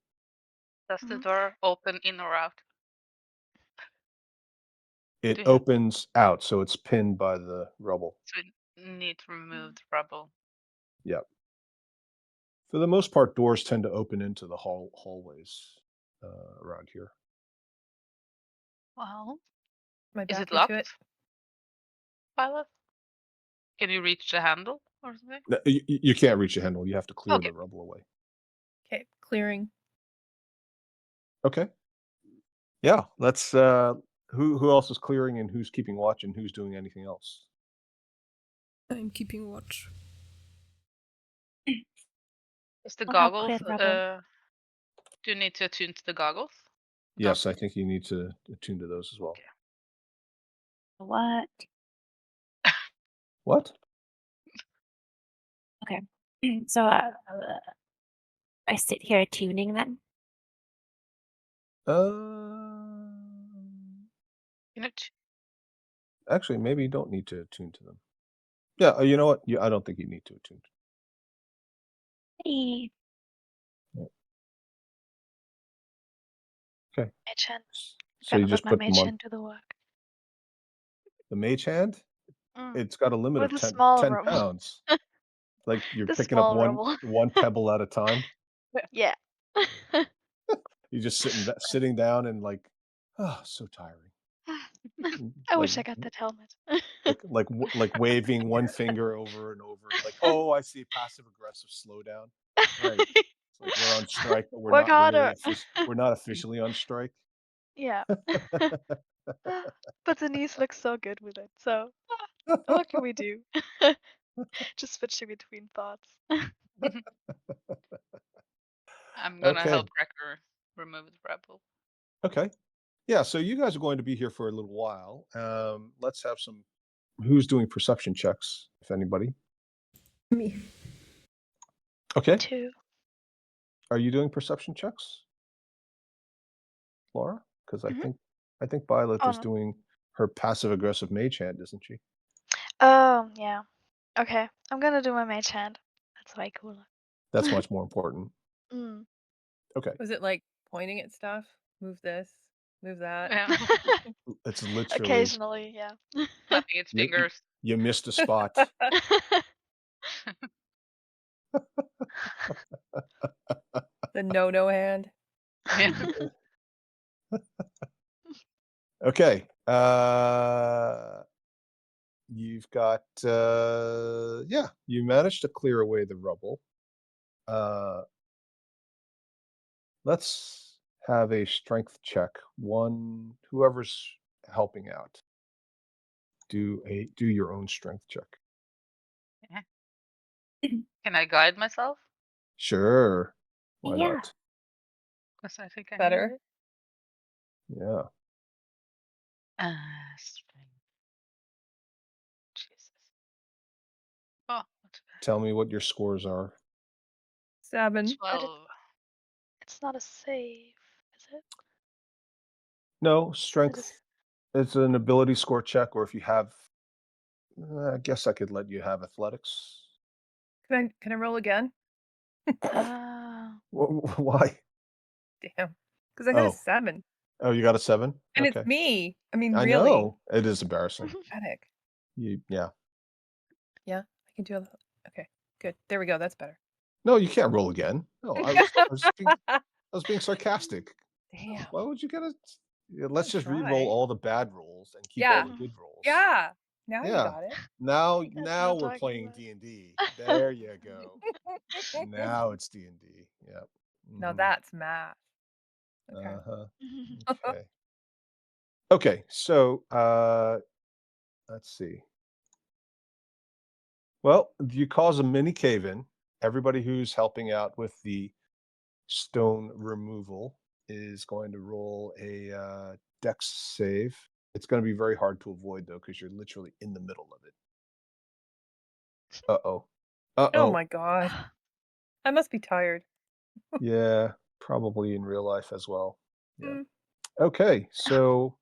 Does the Mhm. door open in or out? It Do you have opens out, so it's pinned by the rubble. to need to remove the rubble? Yeah. For the most part, doors tend to open into the hallways around here. Well, My is back it into it. locked, Violet? Can you reach the handle or something? You can't reach a handle. You have to clear Okay. the rubble away. Okay, clearing. Okay. Yeah, let's who else is clearing and who's keeping watch and who's doing anything else? I'm keeping watch. Is the I'll help goggles? clear the rubble. Do you need to attune to the goggles? Yes, I think you need to attune to those as well. Okay. What? What? Okay. So I sit here tuning then. You know, t- Actually, maybe you don't need to attune to them. Yeah, you know what? I don't think you need to attune. Hey. Okay. Mage hand. So you Gotta let just my put them mage on hand do the work. the mage hand. Mm. It's got a limit With of a 10, small 10 rubble. pounds. Like you're The picking up small rubble. one pebble at a time. Yeah. You're just sitting down and like, oh, so tiring. I Like wish I got that helmet. like waving one finger over and over. Like, oh, I see passive aggressive slowdown. Right. It's like we're on strike, but we're Work not really harder. we're not officially on strike. Yeah. But Denise looks so good with it, so what can we do? Just switching between thoughts. I'm gonna Okay. help Cracker remove the rebel. Okay. Yeah, so you guys are going to be here for a little while. Let's have some who's doing perception checks, if anybody. Me. Okay. 2. Are you doing perception checks, Laura? Because Mhm. I think Violet Oh, is no. doing her passive aggressive mage hand, isn't she? Oh, yeah. Okay, I'm gonna do my mage hand. That's way cooler. That's much more important. Mm. Okay. Was it like pointing at stuff? Move this, move that. Yeah. It's literally Occasionally, yeah. Snapping its you, fingers. you missed a spot. The no hand. Yeah. Okay. You've got yeah, you managed to clear away the rubble. Let's have a strength check. Whoever's helping out. Do your own strength check. Can I guide myself? Sure. Why Yeah. not? Because I think I Better. need it. Yeah. Strength. Jesus. Oh, that's Tell me what your scores are. 7. 12. It's not a save, is it? No, It strength. is. It's an ability score check, or if you have, I guess I could let you have athletics. Can I roll again? Ah. Why? Damn. Because I got a Oh. 7. Oh, you got a 7? And Okay. it's me. I mean, I really. know. It is embarrassing. Pathetic. Yeah. Yeah, I can do it. Okay, good. There we go. That's better. No, you can't roll again. No, I was being sarcastic. Damn. Why would you get a? Yeah, let's just try. re-roll all the bad rolls and keep Yeah. all the good rolls. Yeah. Now you Yeah. got it. Now That's what now I'm we're talking playing about. D&D. There you go. Now it's D&D. Yep. Now Mhm. that's math. Okay. Uh-huh. Okay. Okay, so let's see. Well, you cause a mini cave-in. Everybody who's helping out with the stone removal is going to roll a dex save. It's going to be very hard to avoid though, because you're literally in the middle of it. Uh-oh. Oh Uh-oh. my god. I must be tired. Yeah, probably in real life as well. Yeah. Mm. Okay, so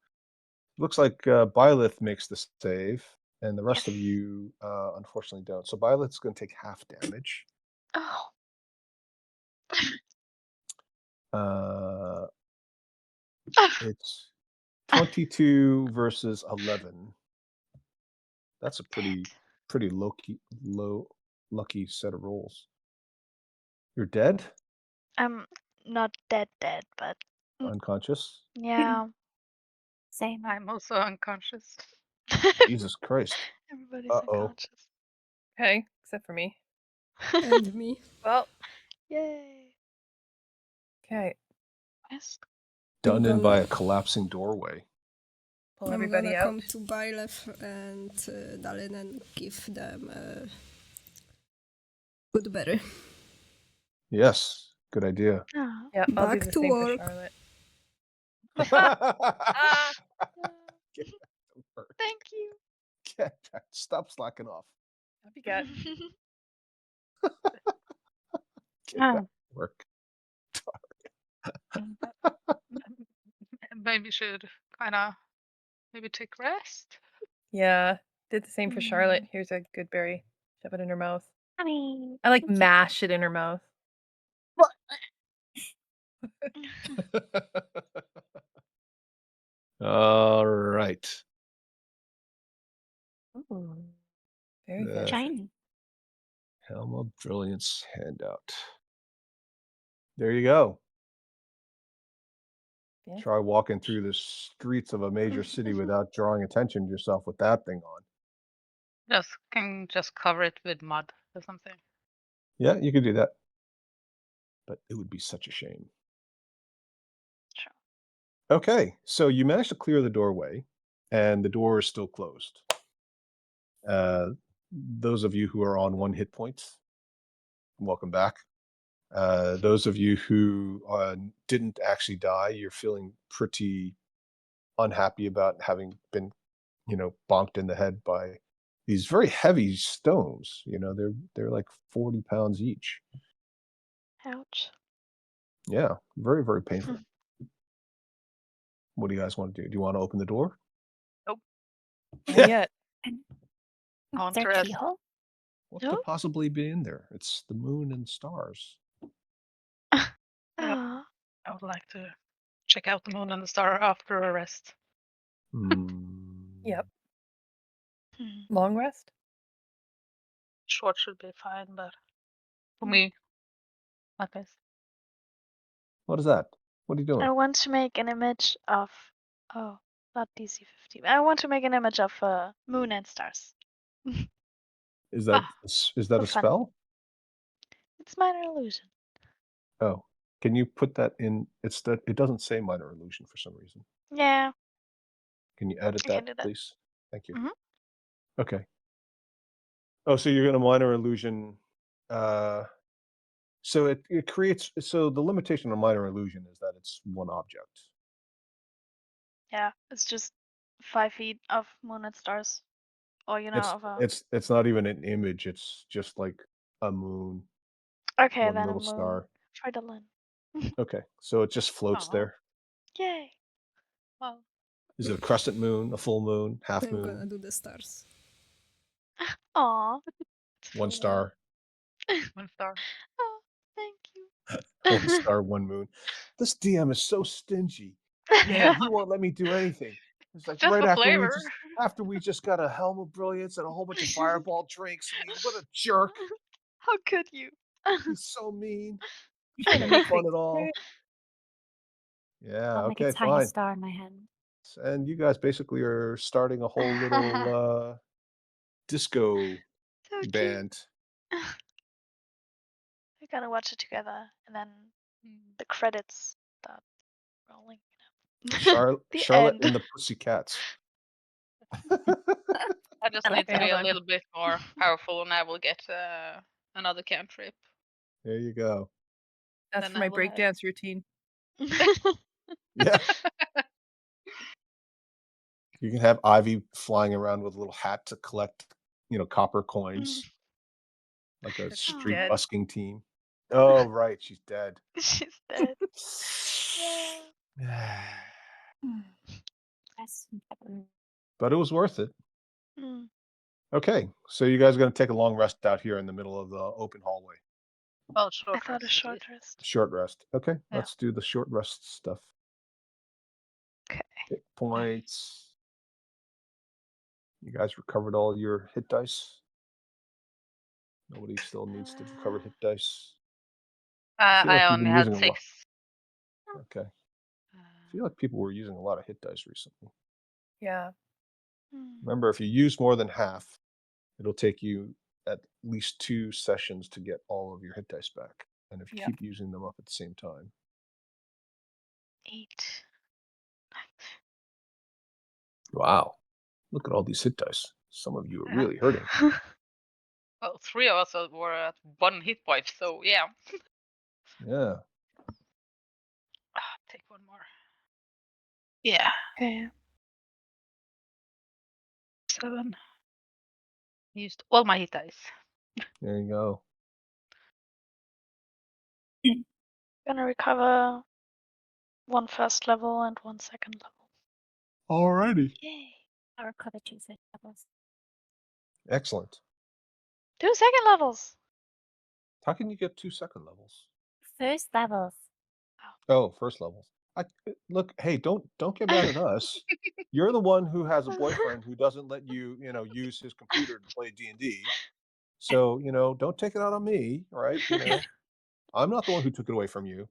looks like Byleth makes the save, and the rest of Yes. you unfortunately don't. So Byleth's going to take half damage. Oh. Uh, it's 22 versus 11. That's a pretty lucky set of rolls. You're dead? I'm not dead, but Unconscious? yeah. Same. I'm also unconscious. Jesus Christ. Everybody's Uh-oh. unconscious. Okay, except for me. And me. Well, Yay. okay. Yes. Done in by gonna- a collapsing doorway. Pull I'm everybody gonna out. come to Byleth and Dalin and give them a good berry. Yes, good idea. Ah, Yeah, I'll do Back the to same work. for Charlotte. Get back to work. thank you. Get back. Stop slacking off. Happy gut. Get back Oh. to work. Maybe should kind of maybe take rest. Yeah, did the same for Charlotte. Mm. Here's a good berry. Shove it in her mouth. Honey. I like mash it in her mouth. All right. Ooh, very Uh, fancy. Shiny. Helm of Brilliance handout. There you go. Yeah. Try walking through the streets of a major city without drawing attention to yourself with that thing on. Can just cover it with mud or something. Yeah, you could do that. But it would be such a shame. Sure. Okay, so you managed to clear the doorway, and the door is still closed. Those of you who are on 1 hit point, welcome back. Those of you who didn't actually die, you're feeling pretty unhappy about having been, bonked in the head by these very heavy stones. They're like 40 pounds each. Ouch. Yeah, very, very painful. What do you guys want to do? Do you want to open the door? Not yet. I want Is there to a rest. keyhole? What No? could possibly be in there? It's the moon and stars. Ah, I would like to check out the moon and the star after a rest. Yep. hmm. Long rest? Short should be fine, but for me, at least. What is that? What are you doing? I want to make an image of. Oh, not DC 50. I want to make an image of moon and stars. Is that Ah, is that for a fun. spell? It's minor illusion. Oh, can you put that in? It doesn't say minor illusion for some reason. Yeah, Can you edit I can that, do that. please? Thank you. Mhm. Okay. Oh, so you're gonna minor illusion. So it creates. So the limitation on minor illusion is that it's one object. Yeah, it's just 5 feet of moon and stars, or It's of a. it's not even an image. It's just like a moon, Okay, one then a little moon. star. Try the line. Okay, so it just floats Aw. there. Yay! well, Is it a crescent moon, a full moon, half I'm gonna moon, do the stars. Aw. It's one full star, one star. Oh, thank you. 1 star, 1 moon? This DM is so stingy. Man, he won't let me do anything. It's like Just right for after flavor. we just got a Helm of Brilliance and a whole bunch of fireball drinks. I mean, what a jerk. How could you? He's so mean. Trying to No make fun things at all. great. Yeah, I'll make okay, a tiny fine. star in my hand. And you guys basically are starting a whole little disco So cute. band. We're gonna watch it together, and then Mm. the credits start rolling. The Charlotte end. and the Pussycats. I just I like need to that be a one. little bit more powerful, and I will get another cantrip. There you go. That's Then for I my will have- breakdance routine. Yeah. You can have Ivy flying around with a little hat to collect, copper coins, like a She's street dead. busking team. Oh, right, she's dead. She's dead. Yeah. Yes. But it was worth it. Mm. Okay, so you guys are going to take a long rest out here in the middle of the open hallway. Well, I short thought a rest, at short least. rest. Short rest. Okay, Yeah. let's do the short rest stuff. Okay. Hit points. You guys recovered all your hit dice. Nobody still needs to recover hit dice. feel like I you've only been had using a lot. 6. Okay. I feel like people were using a lot of hit dice recently. Yeah. Mm. Remember, if you use more than half, it'll take you at least 2 sessions to get all of your hit dice back. And if you Yeah. keep using them up at the same time. 8. Wow. Look at all these hit dice. Some of you are really hurting. Well, 3 of us were at 1 hit point, so yeah. Yeah. Take one more. Yeah, Okay. 7. Used all my hit dice. There you go. Gonna recover 1 first level and 1 second level. Alrighty. Yay. I recovered 2 first levels. Excellent. 2 second levels. How can you get 2 second levels? First levels. Oh, first levels. Look, hey, don't get mad at us. You're the one who has a boyfriend who doesn't let you, use his computer to play D&D. So, don't take it out on me, right? I'm not the one who took it away from you.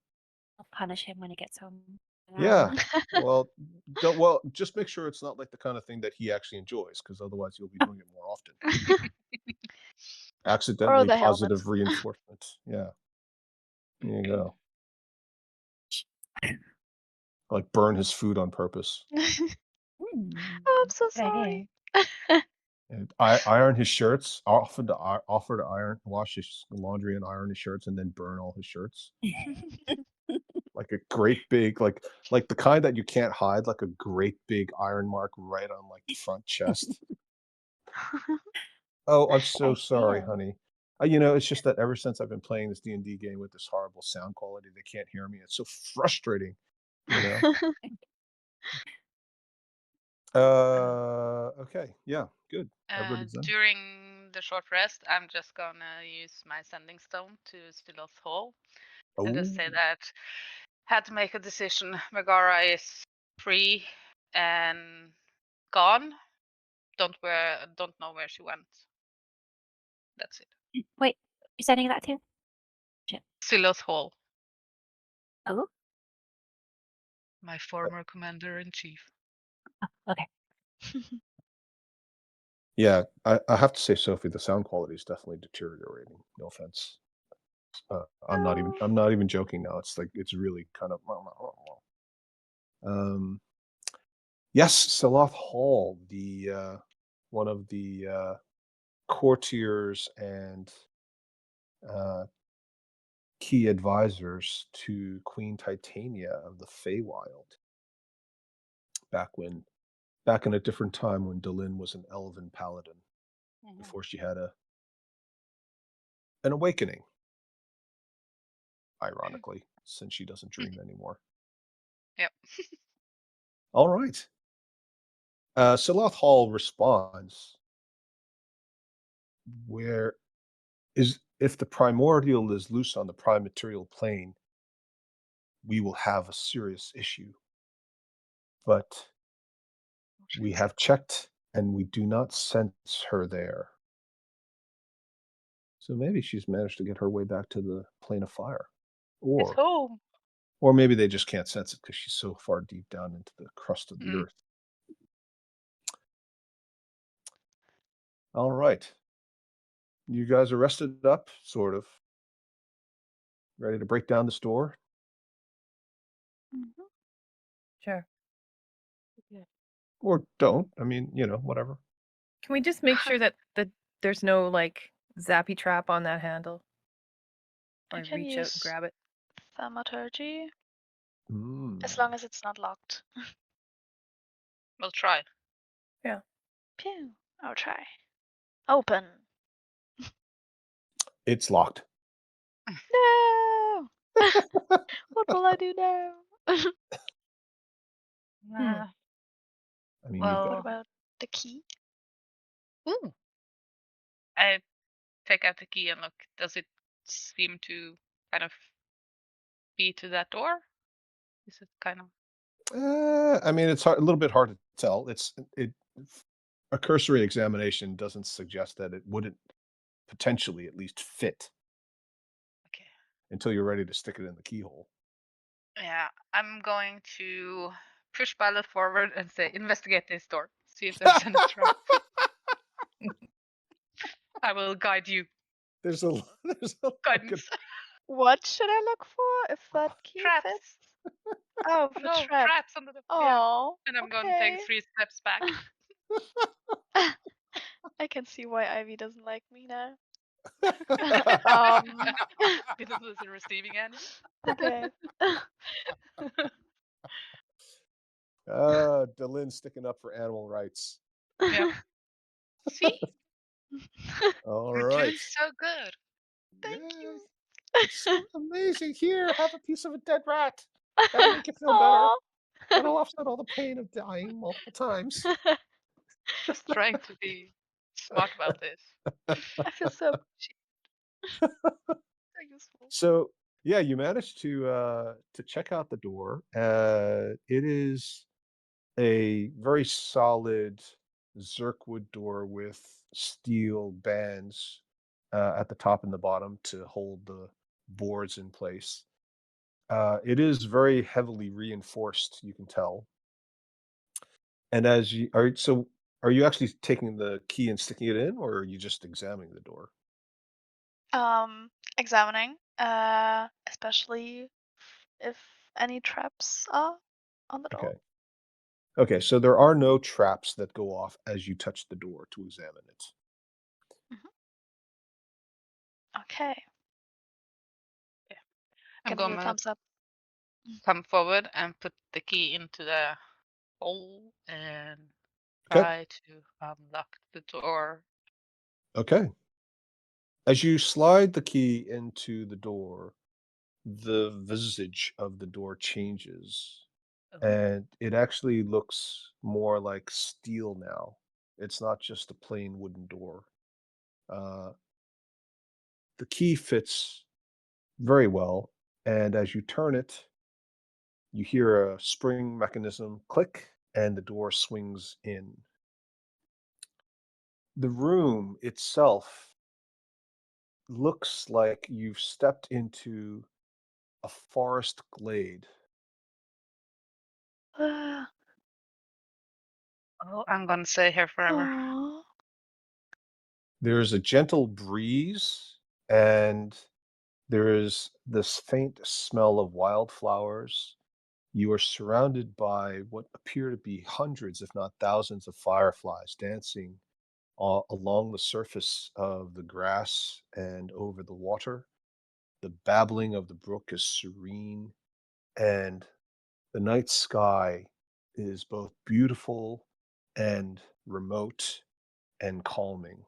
I'll punish him when he gets home. Yeah. Well, just make sure it's not like the kind of thing that he actually enjoys, because otherwise you'll be doing it more often. Accidentally the positive helmet. reinforcement. Yeah. There you go. Like burn his food on purpose. I'm so Good idea. sorry. And I iron his shirts. Offer to wash his laundry and iron his shirts, and then burn all his shirts. Like a great big, like the kind that you can't hide, like a great big iron mark right on like the front chest. Oh, I'm so sorry, idea. honey. It's just that ever since I've been playing this D&D game with this horrible sound quality, they can't hear me. It's so frustrating, Okay, yeah, good. Everybody's done. During the short rest, I'm just gonna use my sending stone to Stilos Hall and just say Oh, that had to make a decision. Megara is free and gone. Don't know where she went. That's it. Wait, you're sending that too? Stilos Hall, Oh, my former commander in chief. okay. yeah, I have to say, Sophie, the sound quality is definitely deteriorating. No offense. I'm not even joking now. It's like it's really kind of yes, Saloth Hall, the one of the courtiers and key advisors to Queen Titania of the Feywild. Back in a different time when Delin was an elven paladin, before she had an awakening. Ironically, since she doesn't dream anymore. Yep. All right. Saloth Hall responds, where is if the primordial is loose on the prime material plane, we will have a serious issue. But we have checked and we do not sense her there. So maybe she's managed to get her way back to the plane of fire. It's home. Or maybe they just can't sense it because she's so far deep down into the crust of the earth. All right. You guys are rested up, sort of. Ready to break down this door? Sure. Or don't. I mean, whatever. Can we just make sure that there's no like zappy trap on that handle? I Or can reach out use and grab it? thaumaturgy Mm. as long as it's not locked. We'll try. Pew. I'll try. Open. It's locked. No. What will I do now? Uh, I mean, well, What about the key? ooh. I take out the key and look. Does it seem to kind of be to that door? Is it kind of I mean, it's a little bit hard to tell. A cursory examination doesn't suggest that it wouldn't potentially at least fit okay? until you're ready to stick it in the keyhole. Yeah, I'm going to push Ballot forward and say, investigate this door. See if there's any trap. I will guide you. There's a Guidance. What should I look for if that key Traps. fits? Oh, for No, trap. traps under the Oh, And I'm going to take okay. 3 steps back. I can see why Ivy doesn't like me now. Um, This is the receiving end. okay. Delin sticking up for animal rights. Yeah. See? All You're doing right. so good. Thank Yes, you. it's so amazing. Here, have a piece of a dead rat. That'll make you feel better. Aw. That'll offset all the pain of dying multiple times. Just trying to be smart about this. I feel so appreciated. So useful. So yeah, you managed to check out the door. It is a very solid Zirkwood door with steel bands at the top and the bottom to hold the boards in place. It is very heavily reinforced, you can tell. And as you are, so are you actually taking the key and sticking it in, or are you just examining the door? Examining, especially if any traps are on the door. Okay. Okay, so there are no traps that go off as you touch the door to examine it. Mhm. Okay. Yeah. I'm Give me a gonna thumbs up. come forward and put the key into the hole and Okay. try to unlock the door. Okay. As you slide the key into the door, the visage of the door changes, Oh, and it actually looks more like steel now. It's not just a plain wooden door. Uh, the key fits very well, and as you turn it, you hear a spring mechanism click, and the door swings in. The room itself looks like you've stepped into a forest glade. oh, I'm gonna stay here forever. Aw. There's a gentle breeze, and there is this faint smell of wildflowers. You are surrounded by what appear to be hundreds, if not thousands, of fireflies dancing along the surface of the grass and over the water. The babbling of the brook is serene, and the night sky is both beautiful and remote and calming.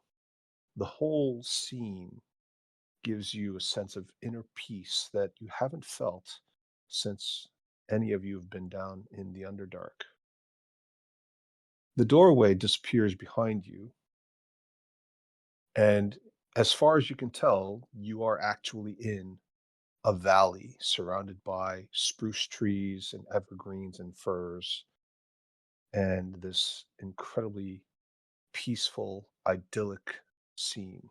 The whole scene gives you a sense of inner peace that you haven't felt since any of you have been down in the Underdark. The doorway disappears behind you, and as far as you can tell, you are actually in a valley surrounded by spruce trees and evergreens and firs, and this incredibly peaceful, idyllic scene.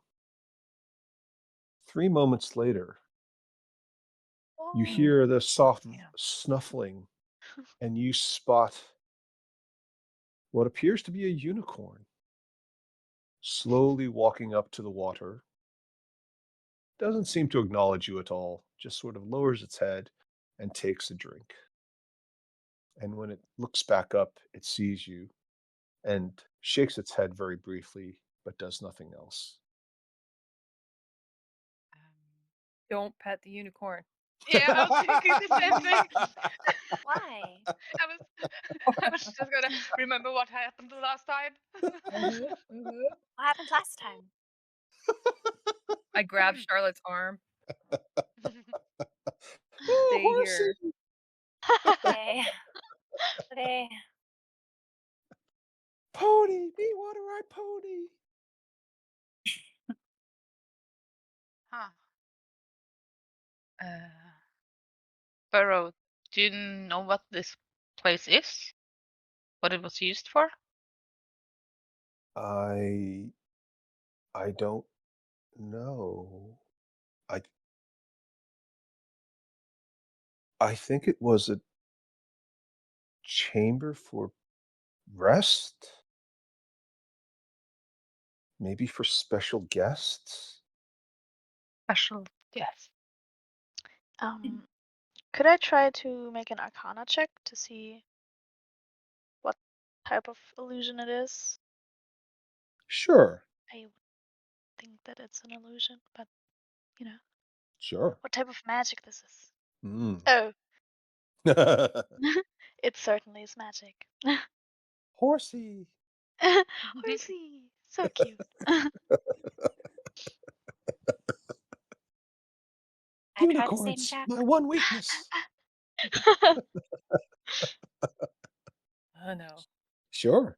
3 moments later, you Oh. hear the soft Yeah. snuffling, and you spot what appears to be a unicorn slowly walking up to the water. Doesn't seem to acknowledge you at all, just sort of lowers its head and takes a drink. And when it looks back up, it sees you and shakes its head very briefly, but does nothing else. Don't pet the unicorn. Yeah, I was thinking the same thing. Why? I was just gonna remember what happened the last time. What happened last time? I grabbed Charlotte's arm. Oh, Stay here. horsey! Okay. Okay. Pony! Me want to ride pony! Huh. Burrow, do you know what this place is? What it was used for? I don't know. I I think it was a chamber for rest, maybe for special guests. Special, yes. Um, Could I try to make an Arcana check to see what type of illusion it is? Sure. I would think that it's an illusion, but you know, Sure. what type of magic this is. Mm. Oh, it certainly is magic. Horsey. Horsey, so cute. I try the same Unicorns, check. my one weakness. Oh no. Sure.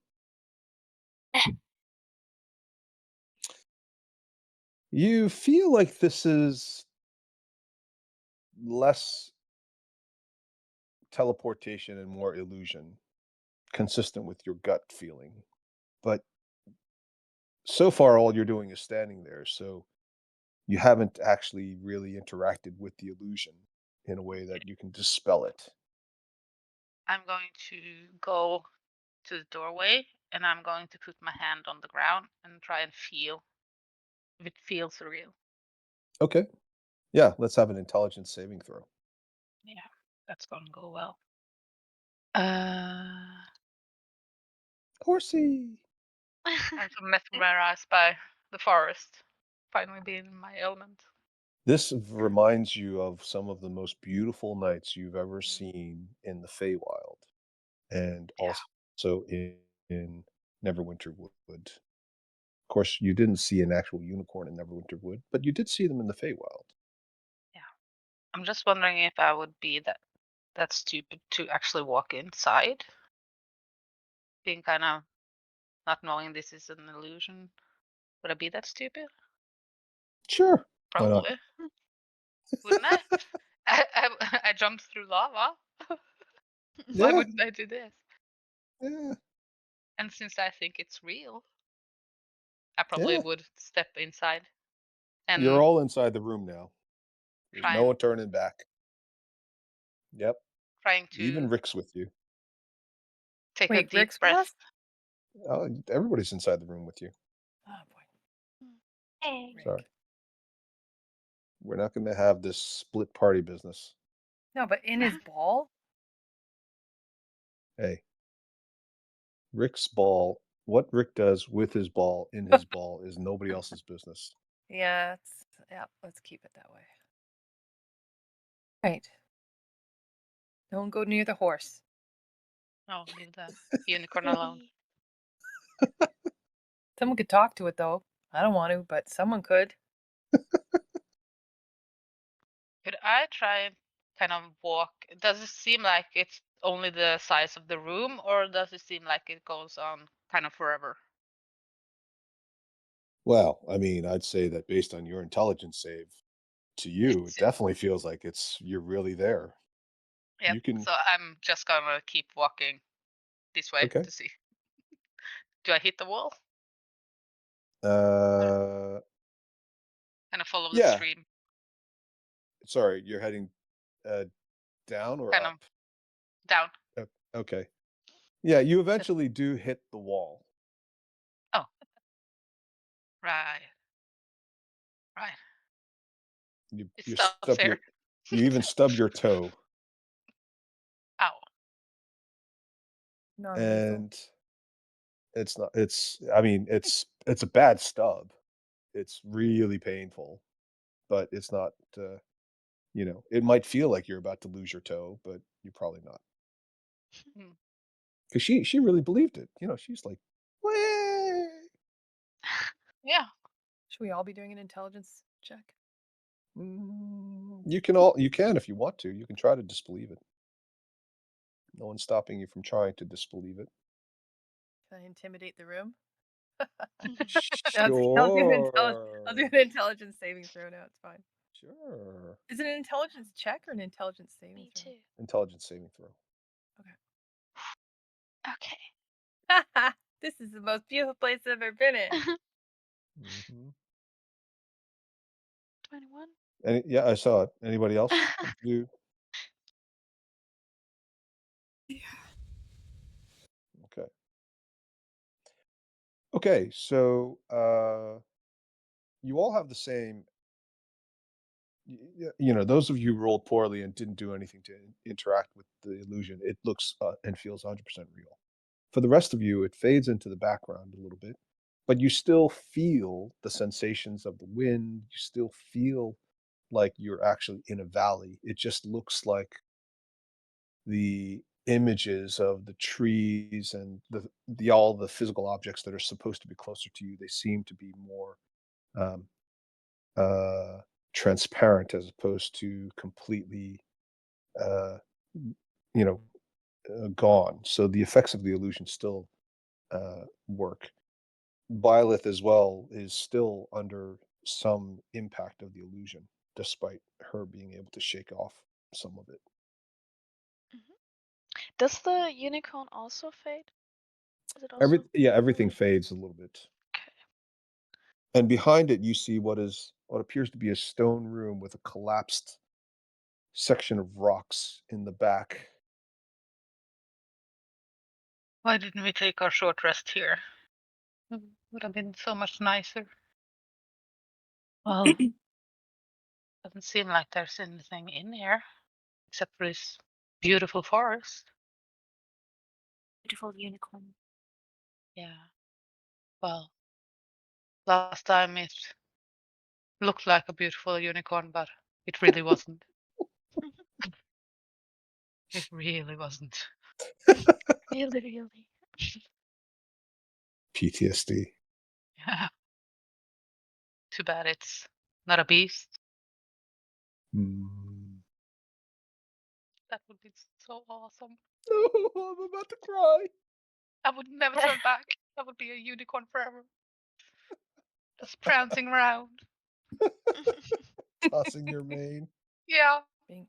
You feel like this is less teleportation and more illusion, consistent with your gut feeling. But so far, all you're doing is standing there, so you haven't actually really interacted with the illusion in a way that you can dispel it. I'm going to go to the doorway and I'm going to put my hand on the ground and try and feel if it feels real. Okay. Yeah, let's have an intelligence saving throw. Yeah, that's gonna go well. I'm Horsey. so mesmerized by the forest. Finally being in my element. This reminds you of some of the most beautiful nights you've ever seen in the Feywild, and Yeah. also in Neverwinter Wood. Of course, you didn't see an actual unicorn in Neverwinter Wood, but you did see them in the Feywild. I'm just wondering if I would be that stupid to actually walk inside. Being kind of not knowing this is an illusion. Would I be that stupid? Sure. Why not? Probably. Wouldn't I? I jumped through lava. Why Yeah. wouldn't I do this? Yeah. And since I think it's real, I probably Yeah. would step inside You're and all inside the room now. There's try no and one turning back. Yep. trying Even to Rick's with you. take a Wait, deep Rick's with breath. us? Oh, everybody's inside the room with you. Oh boy. Hey. Rick. Sorry. We're not going to have this split party business. No, but in his ball? Hey, Rick's ball, what Rick does with his ball in his ball is nobody else's business. Yeah, let's keep it that way. Right. Don't go near the horse. Oh, leave the unicorn alone. Someone could talk to it though. I don't want to, but someone could. Could I try and kind of walk? Does it seem like it's only the size of the room, or does it seem like it goes on kind of forever? Well, I mean, I'd say that based on your intelligence save, to you, it It's definitely feels like you're really there. Yep. You can, So I'm just gonna keep walking this way okay. to see. Do I hit the wall? Uh, Kind of follow the yeah. stream. Sorry, you're heading down or Kind of up? down. Okay. Yeah, you eventually do hit the wall. Oh. Right. Right. You It you stops stub here. you even stub your toe, Ow. Non-lethal. and I mean, it's a bad stub. It's really painful, but it's not, it might feel like you're about to lose your toe, but you're probably not. Hmm. Because she really believed it. She's like, "Wah!" Yeah. Should we all be doing an intelligence check? You can if you want to. You can try to disbelieve it. No one's stopping you from trying to disbelieve it. Can I intimidate the room? Sure. I'll do an intelligence saving throw now. It's fine. Sure. Is it an intelligence check or an intelligence saving Me throw? too. Intelligence saving throw. Okay. This is the most beautiful place I've ever been in. Mhm. 21. Yeah, I saw it. Anybody else? You? Yeah. Okay. Okay, so you all have the same those of you who rolled poorly and didn't do anything to interact with the illusion, it looks and feels 100% real. For the rest of you, it fades into the background a little bit, but you still feel the sensations of the wind. You still feel like you're actually in a valley. It just looks like the images of the trees and the all the physical objects that are supposed to be closer to you. They seem to be more um, uh, transparent as opposed to completely, uh, you know, gone. So the effects of the illusion still work. Byleth as well is still under some impact of the illusion, despite her being able to shake off some of it. Does the unicorn also fade? Is it also? Everything fades a little bit. Okay. And behind it, you see what appears to be a stone room with a collapsed section of rocks in the back. Why didn't we take our short rest here? It would have been so much nicer. Well, doesn't seem like there's anything in here except for this beautiful forest. Beautiful unicorn. Yeah. Well, last time it looked like a beautiful unicorn, but it really wasn't. It really wasn't. Really, really. PTSD. Yeah. Too bad it's not a beast. Mm. That would be so awesome. Oh, I'm about to cry. I would never turn back. I would be a unicorn forever. Just prancing around. Tossing your mane. Yeah. Being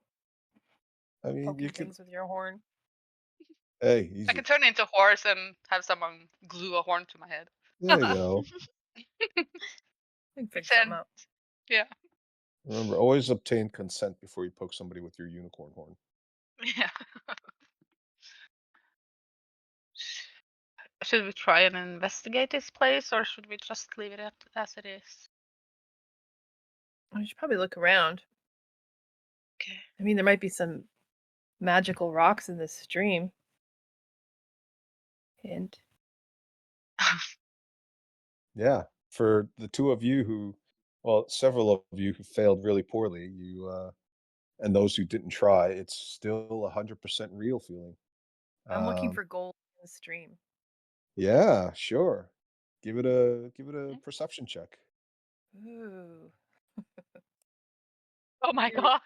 I mean, poking you could. things with your horn. Hey, I easy. can turn into a horse and have someone glue a horn to my head. There you go. We can fix something Then, up. yeah. Remember, always obtain consent before you poke somebody with your unicorn horn. Yeah. Should we try and investigate this place, or should we just leave it as it is? We should probably look around. Okay. I mean, there might be some magical rocks in this stream. Hint. Yeah, for the two of you several of you who failed really poorly, and those who didn't try, it's still 100% real feeling. I'm looking Um, for gold in the stream. yeah, sure. Give it a Okay. perception check. Ooh. Oh my Dude. god.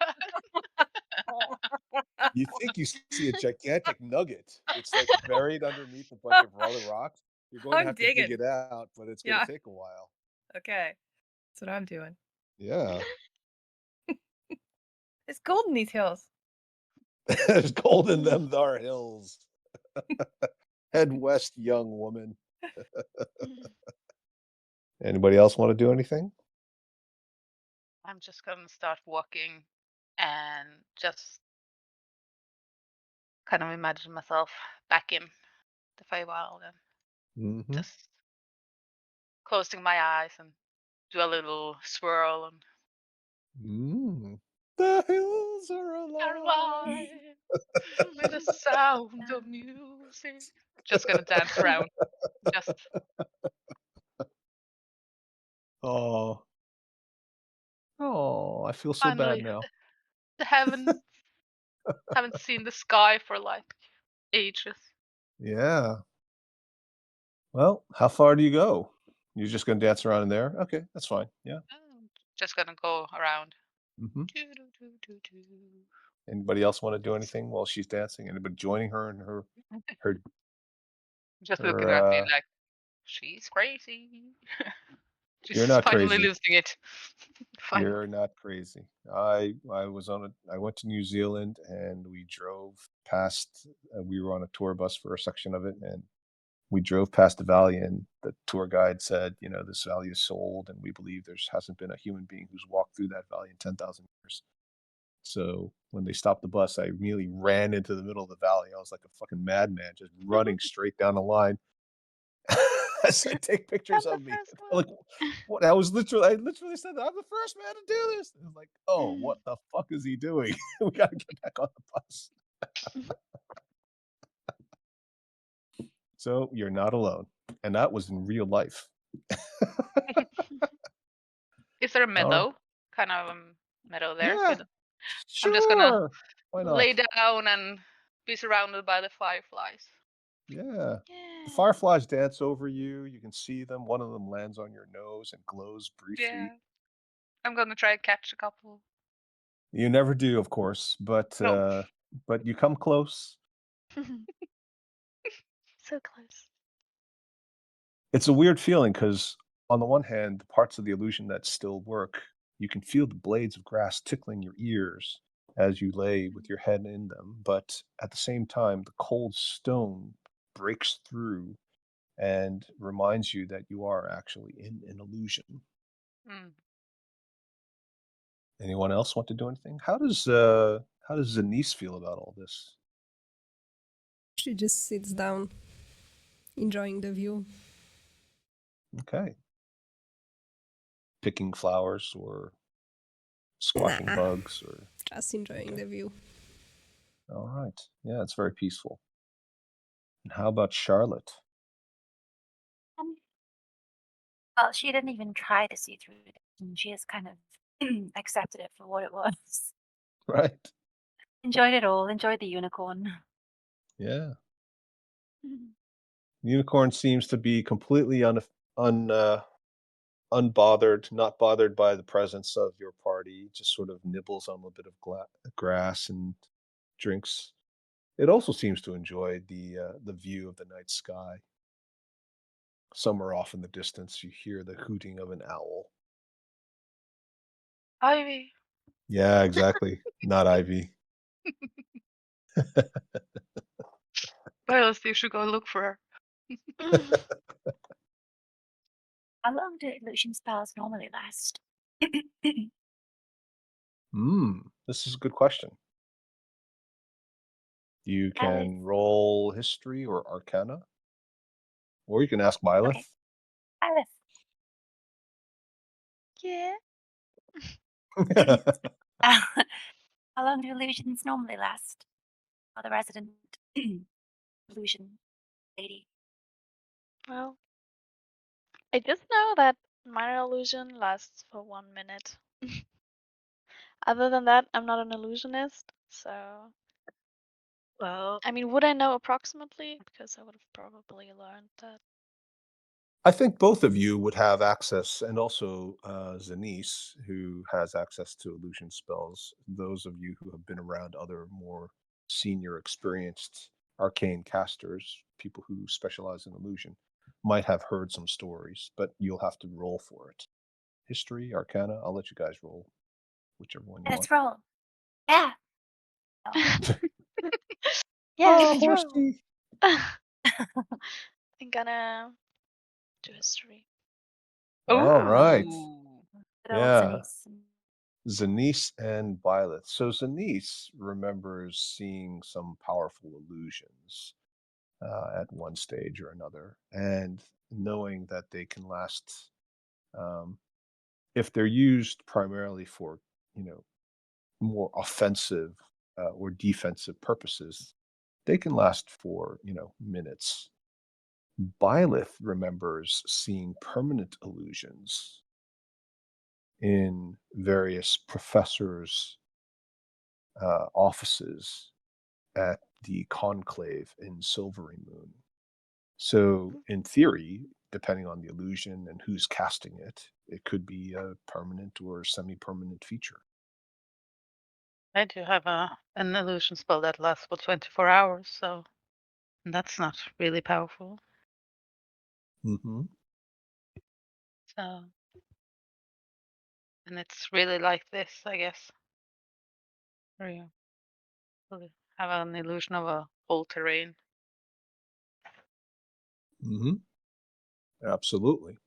You think you see a gigantic nugget. It's like buried underneath a bunch of other rocks. You're going to I'm have to dig digging. it out, but it's going Yeah. to take a while. Okay. That's what I'm doing. Yeah. It's gold in these hills. There's gold in them thar hills. Head west, young woman. Anybody else want to do anything? I'm just gonna start walking and just kind of imagine myself back in the Feywild and Mm-hmm. just closing my eyes and do a little swirl and Mm. The hills are are alive. alive with the sound of music. Just gonna dance around. Just Oh. Oh, I feel so bad finally now. the heaven. Haven't seen the sky for like ages. Yeah. Well, how far do you go? You're just gonna dance around in there? Okay, that's fine. Yeah. Just gonna go around. Mm-hmm. Do, do, do, do, do. Anybody else want to do anything while she's dancing? Anybody joining her in her Just looking her at me like she's crazy. You're She's not finally crazy. losing it. Finally. You're not crazy. I went to New Zealand and we drove past we were on a tour bus for a section of it, and we drove past the valley, and the tour guide said, this valley is sold and we believe there hasn't been a human being who's walked through that valley in 10,000 years. So when they stopped the bus, I immediately ran into the middle of the valley. I was like a fucking madman, just running straight down the line. as they take pictures I'm of the me. first Like, one. what? I literally said that I'm the first man to do this. I was like, oh, what the fuck is he doing? We got to get back on the bus. So you're not alone, and that was in real life. Is there a All right. meadow? Kind of meadow there. Yeah, I'm just gonna sure. Why lay not? down and be surrounded by the fireflies. Yeah. The Yeah. fireflies dance over you. You can see them. One of them lands on your nose and glows briefly. Yeah. I'm gonna try and catch a couple. You never do, of course, No. but you come close. So close. It's a weird feeling because, on the one hand, the parts of the illusion that still work, you can feel the blades of grass tickling your ears as you lay with your head in them. But at the same time, the cold stone breaks through and reminds you that you are actually in an illusion. Mm. Anyone else want to do anything? How does Zanice feel about all this? She just sits down, enjoying the view. Okay. Picking flowers or squashing Nah, bugs or just enjoying okay. the view. All right. Yeah, it's very peaceful. And how about Charlotte? Um, well, she didn't even try to see through it, and she has kind of accepted it for what it was. Right. Enjoyed it all. Enjoyed the unicorn. Yeah. Unicorn seems to be completely un unbothered, not bothered by the presence of your party, just sort of nibbles on a little bit of grass and drinks. It also seems to enjoy the view of the night sky. Somewhere off in the distance, you hear the hooting of an owl. Ivy. Yeah, exactly. Not Ivy. Well, you should go look for her. How long do illusion spells normally last? This is a good question. You Alice. can roll history or arcana, or you can ask Okay. Byleth. Alice. Yeah. How long do illusions normally last? For the resident illusion lady. Well, I just know that minor illusion lasts for 1 minute. Other than that, I'm not an illusionist, so Well, I mean, would I know approximately? Because I would have probably learned that. I think both of you would have access, and also Zanice, who has access to illusion spells. Those of you who have been around other more senior, experienced arcane casters, people who specialize in illusion, might have heard some stories, but you'll have to roll for it. History, arcana, I'll let you guys roll, whichever one you want. Let's roll. Yeah. Yeah, Oh, let's roll. horsey. I'm gonna do history. All right. ooh. Good old Yeah. Zanice. Zanice and Byleth. So Zanice remembers seeing some powerful illusions at one stage or another, and knowing that they can last, um, if they're used primarily for, you know, more offensive or defensive purposes, they can last for, minutes. Byleth remembers seeing permanent illusions in various professors' offices at the conclave in Silvery Moon. So, in theory, depending on the illusion and who's casting it, it could be a permanent or semi permanent feature. I do have an illusion spell that lasts for 24 hours, so that's not really powerful. Hmm. So, and it's really like this, I guess. Where you really have an illusion of a whole terrain. Hmm. Absolutely.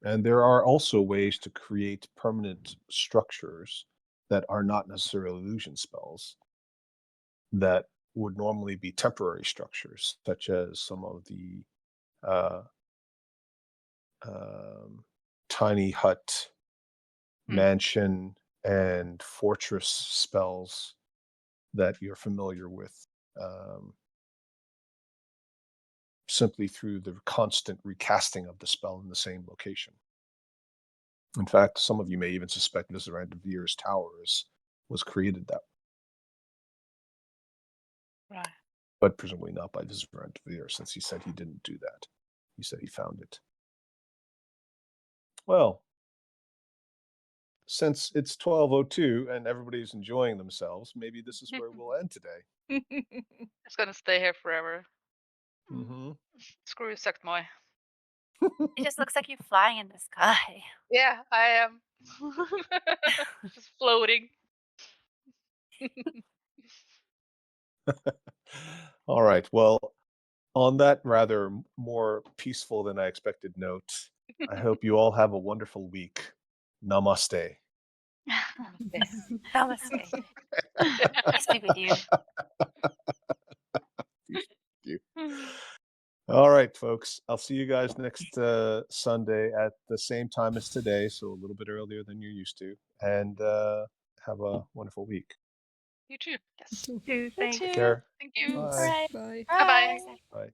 And there are also ways to create permanent structures that are not necessarily illusion spells that would normally be temporary structures, such as some of the uh, tiny hut, Hmm. mansion, and fortress spells that you're familiar with, simply through the constant recasting of the spell in the same location. In fact, some of you may even suspect Vizarant de Veer's tower was created that, Right. but presumably not by Vizarant de Veer, since he said he didn't do that. He said he found it. Well, since it's 12:02 and everybody's enjoying themselves, maybe this is where we'll end today. It's gonna stay here forever. Mm-hmm. Screw you, Sectmoy. It just looks like you're flying in the sky. Yeah, I am. Just floating. All right. Well, on that rather more peaceful than I expected note, I hope you all have a wonderful week. Namaste. Namaste. Peace be with you. You. All right, folks. I'll see you guys next Sunday at the same time as today, so a little bit earlier than you're used to. And have a wonderful week. You too. Yes. Thanks. Take care. Thank you. Bye. Alright. Bye. Bye-bye. Bye. Bye.